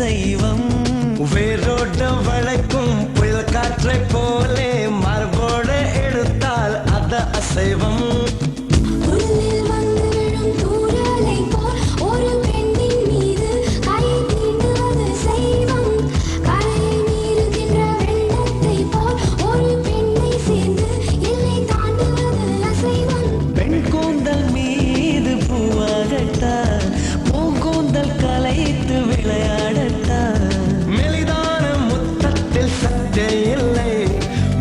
அசைவம் வேரோட வளைக்கும் புயல் காற்றை போலே மரபோட எடுத்தால் அத அசைவம் உள்ளில் வந்து விழும் தூறலை போல் ஒரு பெண்ணின் மீது கை தீண்டுவது சைவம் கரையை மீறுகின்ற வெள்ளத்தை போல் ஒரு பெண்ணை சேர்ந்து எல்லை தாண்டுவது அசைவம் பெண் கூந்தல் மீது பூவாகட்டா பூங்கூந்தல் கலைத்து விளையாடட்டா மெலிதான முத்தத்தில் சத்தே இல்லை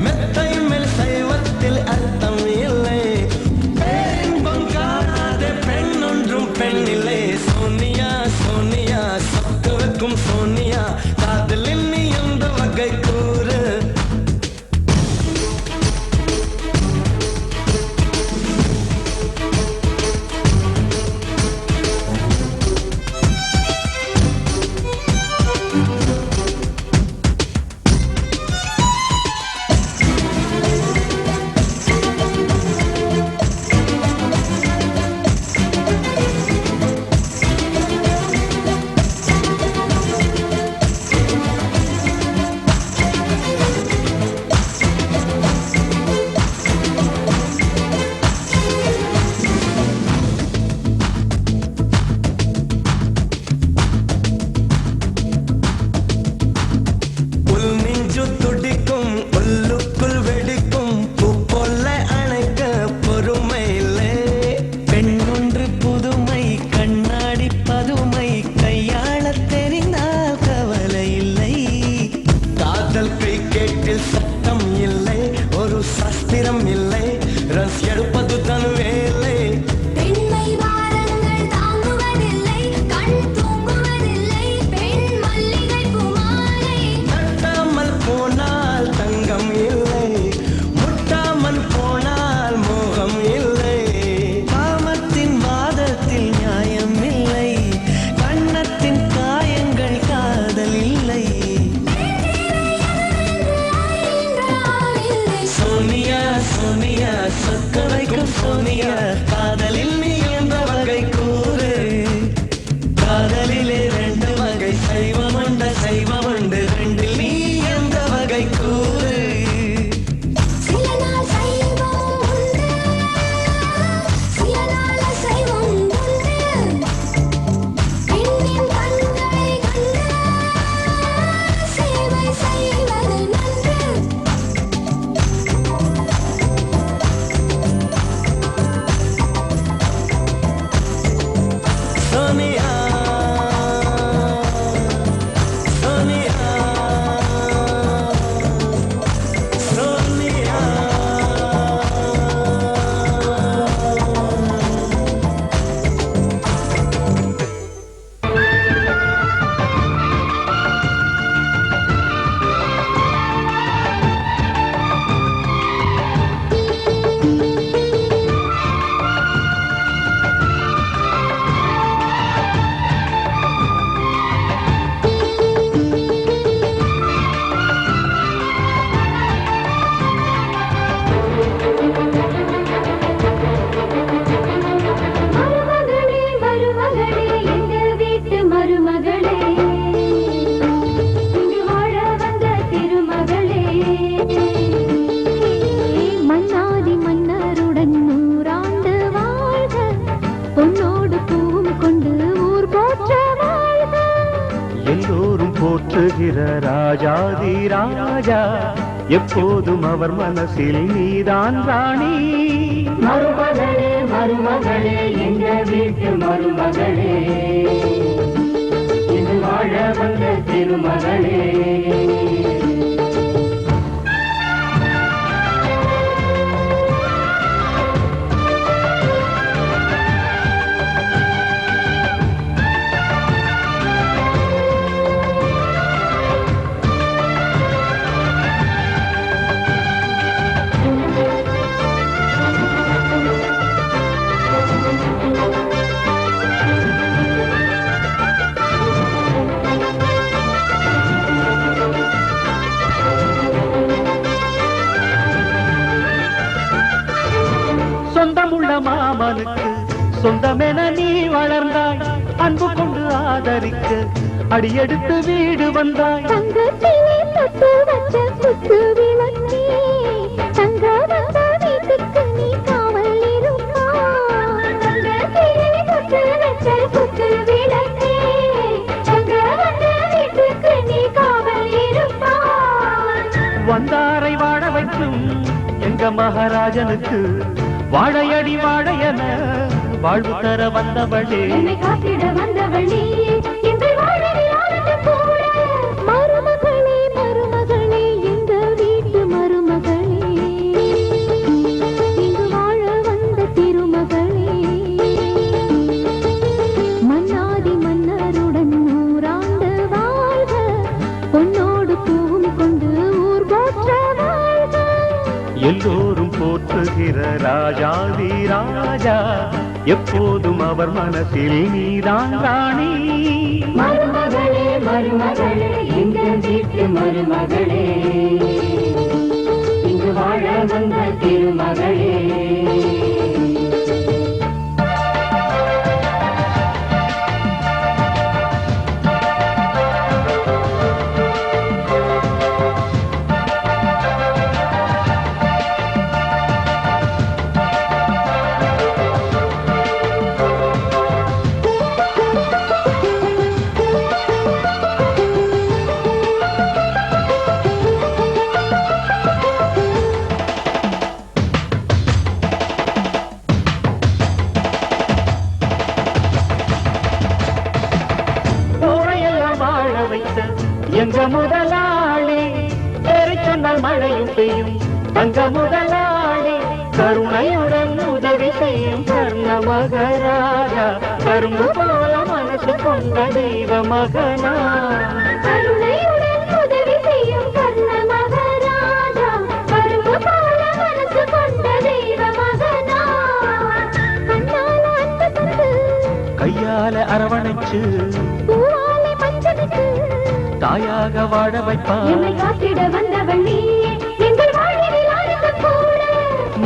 மெத்தை மேல் சைவத்தில் அர்த்தம் இல்லை பேரின்பம் காணாத பெண் ஒன்றும் பெண் இல்லை சோனியா சோனியா சொக்க வைக்கும் சோனியா காதலில் நீ எந்த வகை கூறு உள் நெஞ்சு துடிக்கும் உள்ளுக்குள் வெடிக்கும் பூ போல அணைக்க பொறுமை இல்லை பெண் ஒன்று புதுமை கண்ணாடி பதுமை கையாள தெரிந்தால் கவலை இல்லை காதல் கிரிக்கெட்டில் சட்டம் இல்லை ஒரு சாஸ்திரம் இல்லை ரஸ் எடுப்பது தன் வேலை பெண்மை வாரங்கள் தாங்குவதில்லை கண் தூங்குவதில்லை பெண் மல்லிகை பூமாலை தட்டாமல் போனால் தங்கம் இல்லை முட்டாமல் போனால் மோகம் இல்லை காமத்தின் வாதத்தில் நியாயம் இல்லை கண்ணத்தின் காயங்கள் காதல் இல்லை சோனியா சோனியா சொக்க வைக்கும் சோனியா காதலில் நீ எந்த வகை கூறு காதலிலே ரெண்டு வகை சைவம் உண்டு ரெண்டில் நீ எந்த வகை கூறு சில நாள் சைவம் உண்டு சில நாள் அசைவம் உண்டு பெண்ணின் கண்களை கண்டு சேவை செய்வது நன்று சோனியா சோனியா சோனியா மருமகளே மருமகளே எங்கள் வீட்டு மருமகளே இங்கு வாழ வந்த திருமகளே மன்னாதி மன்னருடன் நூறாண்டு வாழ்க பொன்னோடு பூவும் கொண்டு ஊர் போற்ற வாழ்க எல்லோரும் போற்றுகிற ராஜாதி ராஜா எப்போதும் அவர் மனசில் நீதான் ராணி மருமகளே மருமகளே எங்க வீட்டு மருமகளே இது வாழ வந்த திருமகளே சொந்தமுள்ள மாமனுக்கு சொந்தமென நீ வளர்ந்தாய் அன்பு கொண்டு ஆதரிக்க அடியெடுத்து வீடு வந்தாய் தங்கத்திலே தொட்டு வச்ச குத்து விளக்கே தங்க வந்த வீட்டுக்கு நீ காவல் இருப்பாய் தங்கத்திலே தொட்டு வச்ச குத்து விளக்கே தங்க வந்த வீட்டுக்கு நீ காவல் இருப்பாய் வந்தாரை வாழ வைக்கும் எங்க மகாராஜனுக்கு வாழையடி வாழையன வாழ்வு தர வந்தவளே என்னை காத்திட வந்தவளே எங்கள் வாழ்வில் ஆனந்த கூட மருமகளே மருமகளே எங்க வீட்டு மருமகளே இங்கு வாழ வந்த திருமகளே மன்னாதி மன்னருடன் நூறாண்டு வாழ்க பொன்னோடு பூவும் கொண்டு ஊர் போற்ற வாழ்க எல்லோரும் போற்றுகிற ராஜாதி ராஜா எப்போதும் அவர் மனசில் நீதான் ராணி மருமகளே மருமகளே எங்கள் வீட்டு மருமகளே இங்கு வாழ வந்த திருமகளே எங்க முதலாளி பேரை சொன்னால் மழையும் பெய்யும் அங்க முதலாளி கருணையுடன் உதவி செய்யும் கர்ண மகராஜா கரும்பு போல மனசு கொண்ட தெய்வ மகனா கருணையுடன் உதவி செய்யும் கர்ண மகராஜா கரும்பு போல மனசு கொண்ட தெய்வ மகனா கண்ணால அன்பு தந்து கையால அரவணைச்சு பூவாலை பஞ்சனுக்கு தாயாக வாழ வைப்பார் என்னை காத்திட வந்தவள் நீயே எங்கள் வாழ்வில் ஆனந்த கூட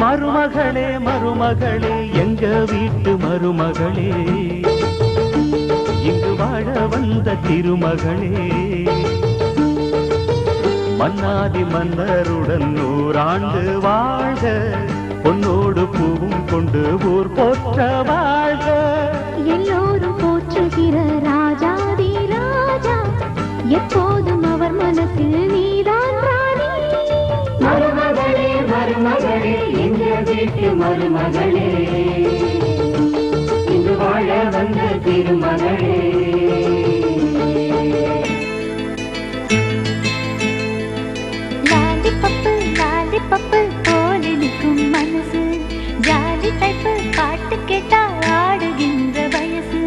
மருமகளே மருமகளே எங்க வீட்டு மருமகளே இங்கு வாழ வந்த திருமகளே மன்னாதி மன்னருடன் நூறாண்டு வாழ்க பொன்னோடு பூவும் கொண்டு ஊர் போற்ற வாழ்க எல்லோரும் போற்றுகிற ராஜாதி ராஜா எப்போதும் அவர் மனசில் நீதான் ராணி மருமகளே மருமகளே எங்கள் வீட்டு மருமகளே இங்கு வாழ வந்த திருமகளே லாலிபப்பு போல நிற்கும் மனசு ஜாலி டைப்பு பாட்டு கேட்டா ஆடுகின்ற வயசு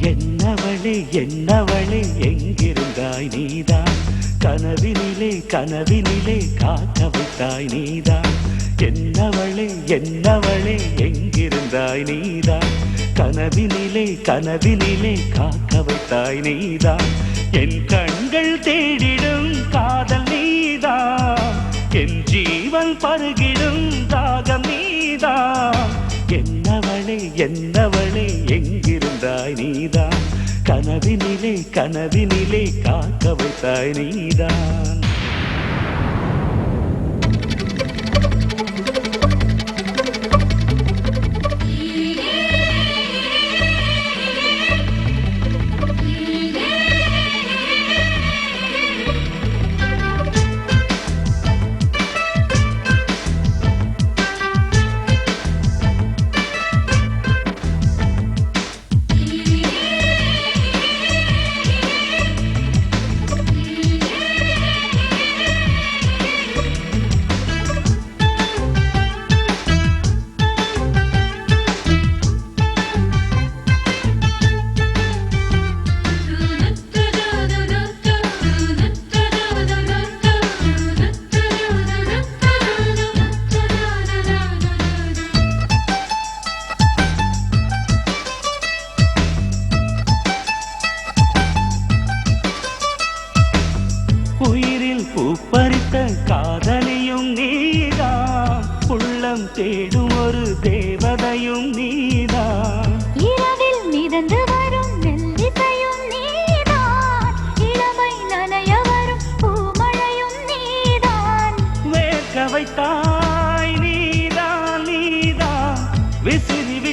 என்னவளே என்னவளே எங்கிருந்தாய் நீதான் கனவினிலே கனவினிலே காக்க வைத்தாய் நீதான் என்னவளே என்னவளே எங்கிருந்தாய் நீதான் கனவினிலே கனவினிலே காக்க வைத்தாய் நீதான் என் கண்கள் தேடிடும் காதல் நீதான் என் ஜீவன் பருகிடும் தாகம் நீதான் என்னவளே என்னவளே எங்கிருந்தாய் நீதான் கனவினிலே கனவினிலே காக்க வைத்தாய் நீதான்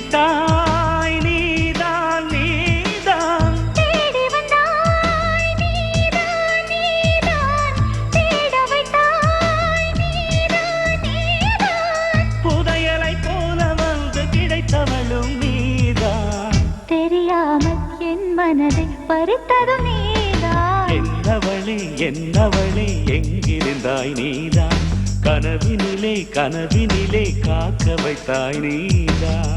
விட்டாய் நீதான் நீதான் தேடி வந்தாய் நீதான் நீதான் தேட விட்டாய் நீதான் நீதான் புதையலை போல வந்து கிடைத்தவளும் நீதான் தெரியாமல் என் மனதை பறித்ததும் நீதான் என்னவளே என்னவளே எங்கிருந்தாய் நீதான் கனவினிலே கனவினிலே காக்க வைத்தாய் நீதான்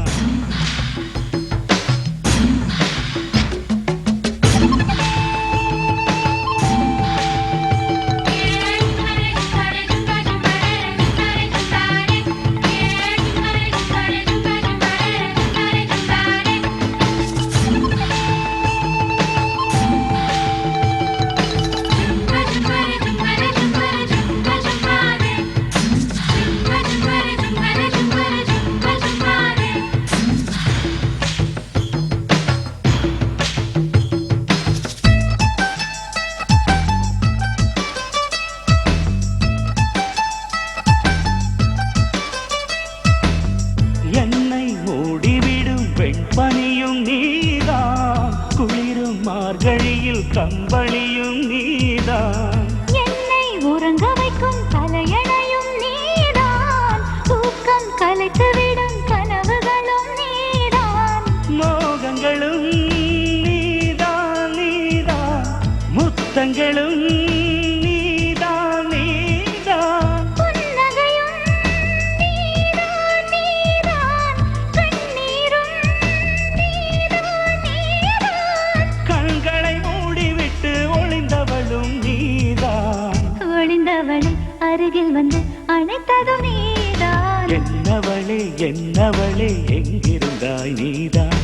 என்னை மூடிவிடும் வெண்பனியும் நீதான் குளிரும் மார்கழியில் கம்பளியும் நீதான் என்னை உறங்க வைக்கும் தலையணையும் நீதான் தூக்கம் கலைத்துவிடும் கனவுகளும் நீதான் மோகங்களும் நீதான் நீதான் முத்தங்களும் நீதான் நீதான் புன்னகையும் நீதான் நீதான் கண்ணீரும் நீதான் நீதான் கண்களை மூடிவிட்டு ஒளிந்தவளும் நீதான் ஒளிந்தவளை அருகில் வந்து அணைத்ததும் நீதான் என்னவளே என்னவளே எங்கிருந்தாய் நீதான்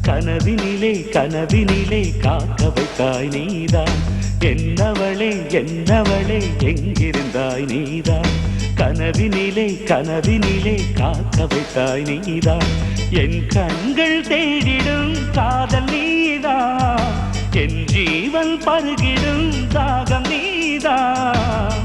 கனவினிலே கனவினிலே காக்க வைத்தாய் நீதான் என்னவளே என்னவளே எங்கிருந்தாய் நீதான் கனவினிலே கனவினிலே காக்க வைத்தாய் நீதான் என் கண்கள் தேடிடும் காதல் நீதான் என் ஜீவன் பருகிடும் தாகம் நீதான்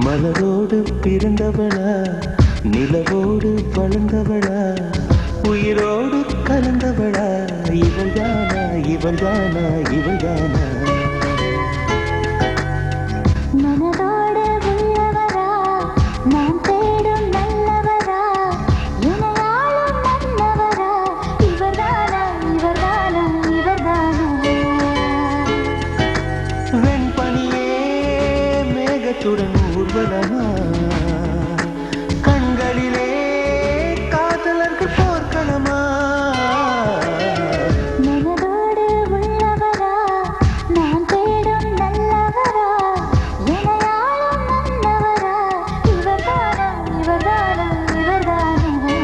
மலரோடு பிறந்தவளா நிலவோடு வளர்ந்தவளா உயிரோடு கலந்தவளா இவள்தானா இவள்தானா இவள்தானா மனதோடு உள்ளவரா நான் தேடும் நல்லவரா இணையாளும் மன்னவரா இவர்தானா இவர்தானா இவர்தானா வெண்பனியே மேகத்துடன் ஊர்வலமா கண்களிலே காதலர்கள் போர்க்களமா மனதோடு உள்ளவரா நான் தேடும் நல்லவரா இணையாளும் மன்னவரா இவர்தானா இவர்தானா இவர்தானா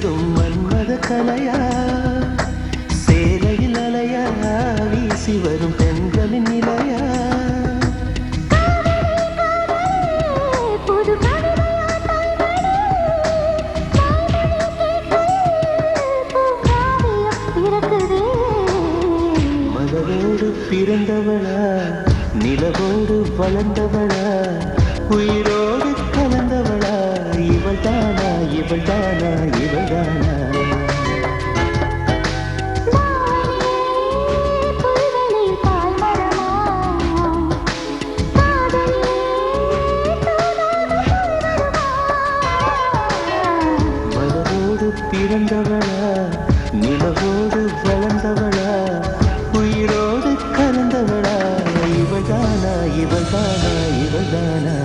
செய்வதும் மன்மத கலையா சேலையில் அலையா வீசி வரும் பெண்களின் நிலையா மலரோடு பிறந்தவளா நிலவோடு வளர்ந்தவளா உயிரோடு கலந்தவளா இவள் தானா இவள் தானா இவள் தானா மலரோடு பிறந்தவளா நிலவோடு வளர்ந்தவளா உயிரோடு கலந்தவளா இவள் தானா இவள் தானா இவள் தானா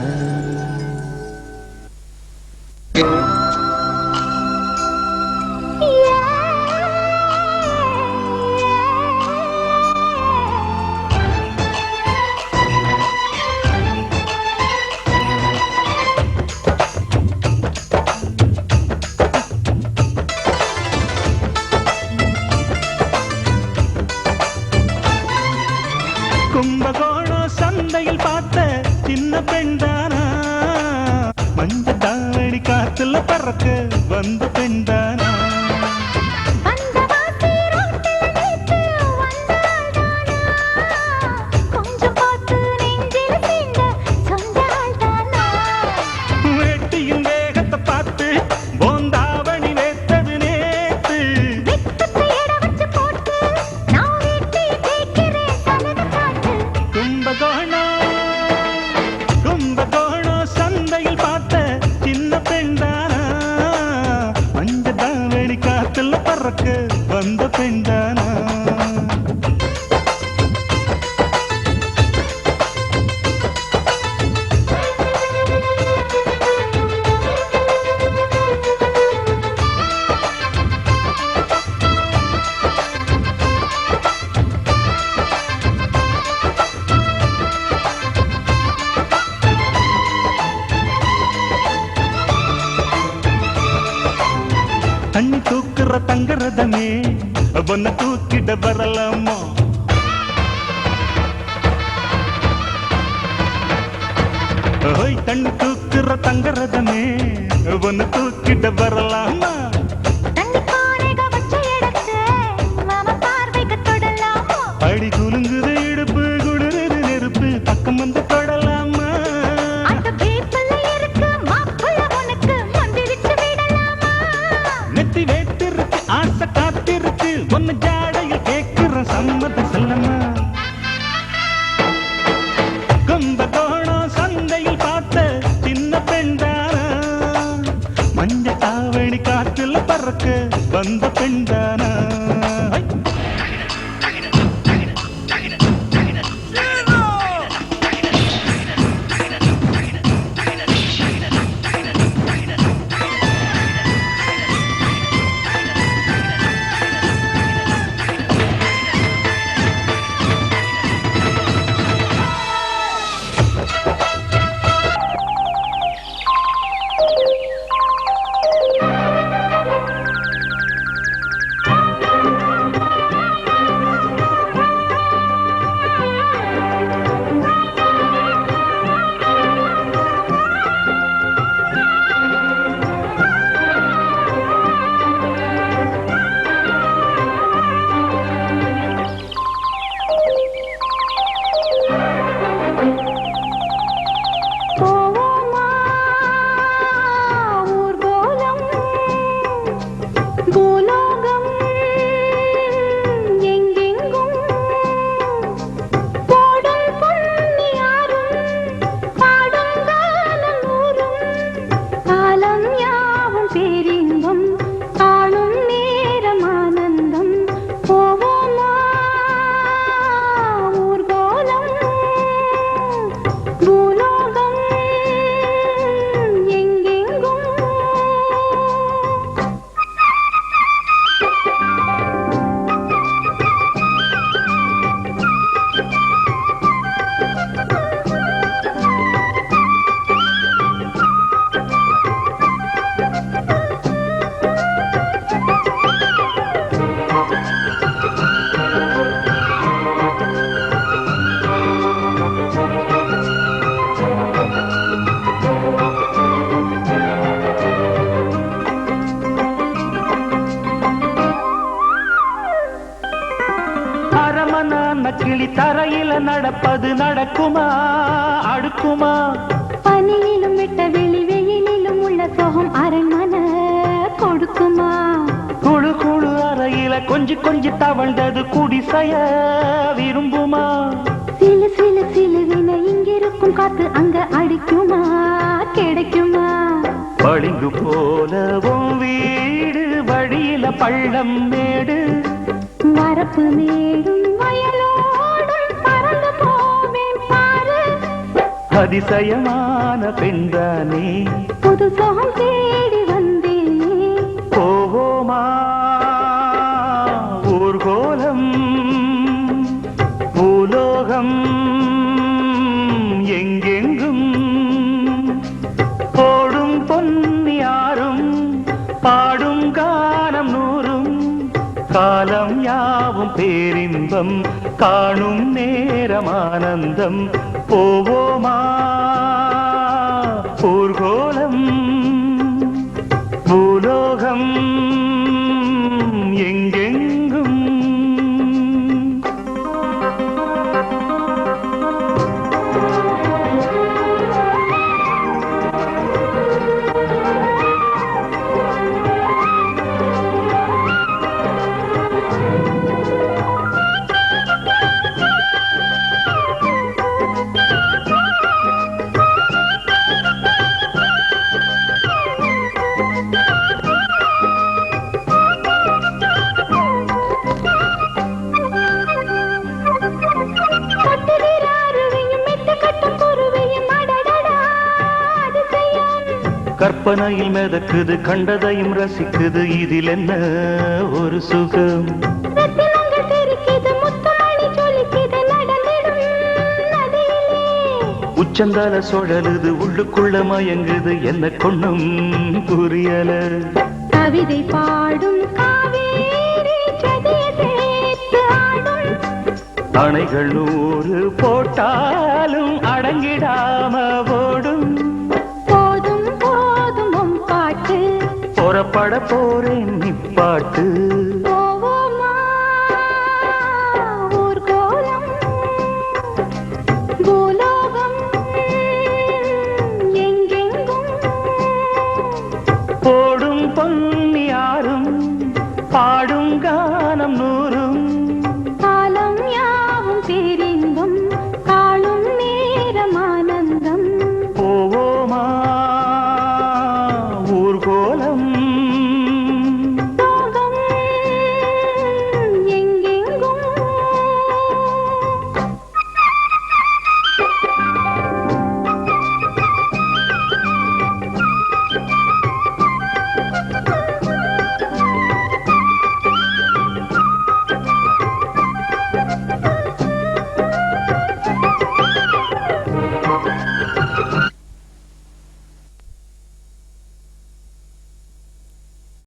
கும்பகோணம் சந்தையில் பார்த்த சின்ன பெண்தானா மஞ்ச தாவணி காத்துல பறக்க வந்த பெண்தானா வேட்டியின் வேகத்தை பார்த்து போந்தாவணி வேத்தது நேத்து கும்பகோணம் சந்தையில் பார்த்த சின்ன பெண்தானா மஞ்ச தாவணி காத்துல பறக்க வந்த பெண்தானா தண்ணி தூக்குற தங்கரதமே பொண்ண தூக்கிட வரலாமா ஓய் தண்ணி தூக்குற தங்கரதமே பொண்ண தூக்கிட வரலாமா அடி குலுங்குது இடுப்பு குளிருது நெருப்பு பக்கம் வந்து தொடலாமா நெத்தி வேத்திருக்கு ஆசை காத்திருக்கு ஒன்னு ஜாடையில் கேட்கிற சம்மத செல்லம்மா கும்பகோணம் சந்தையில் பார்த்த சின்ன பெண்தானா மஞ்ச தாவணி காற்றுல பறக்க வந்த பெண்தானா தரையில நடப்பது நடக்குமா அடுக்குமா பனியிலும் விட்ட வெளி வெயிலிலும் உள்ள சோகம் அரண்மனை கொடுக்குமா குழு குழு அறையில கொஞ்சி தவழ்ந்தது குடிசைய விரும்புமா சிலு சிலு சிலுவின இங்கிருக்கும் காத்து அங்க அடிக்குமா கிடைக்குமா பளிங்கு போலவும் வீடு வழியில பள்ளம் மேடு வரப்பு மேடும் வயலோடும் பறந்து போவேன் பாரு அதிசயமான பெண்தானே புது சோகம் தேடி வந்தேனே போவோமா ஊர்கோலம் பூலோகம் எங்கெங்கும் போடும் பொன்னியாரும் பாடும் கானம் நூறும் காலம் யாவும் பேரின்பம் காணும் நேரம் ஆனந்தம் போவோமா ஊர்கோலம் பூலோகம் எங்கெங்கும் கற்பனையில் மிதக்குது கண்டதையும் ரசிக்குது இதில் என்ன ஒரு சுகம் உச்சந்தால சுழலுது உள்ளுக்குள்ள மயங்குது என்ன கொண்ணும் புரியல கவிதை பாடும் காவேரி அணைகள் 100 போட்டாலும் அடங்கிடாம ஓடும் போதும் போதும் பாட்டு புறப்பட போறேன் நிப்பாட்டு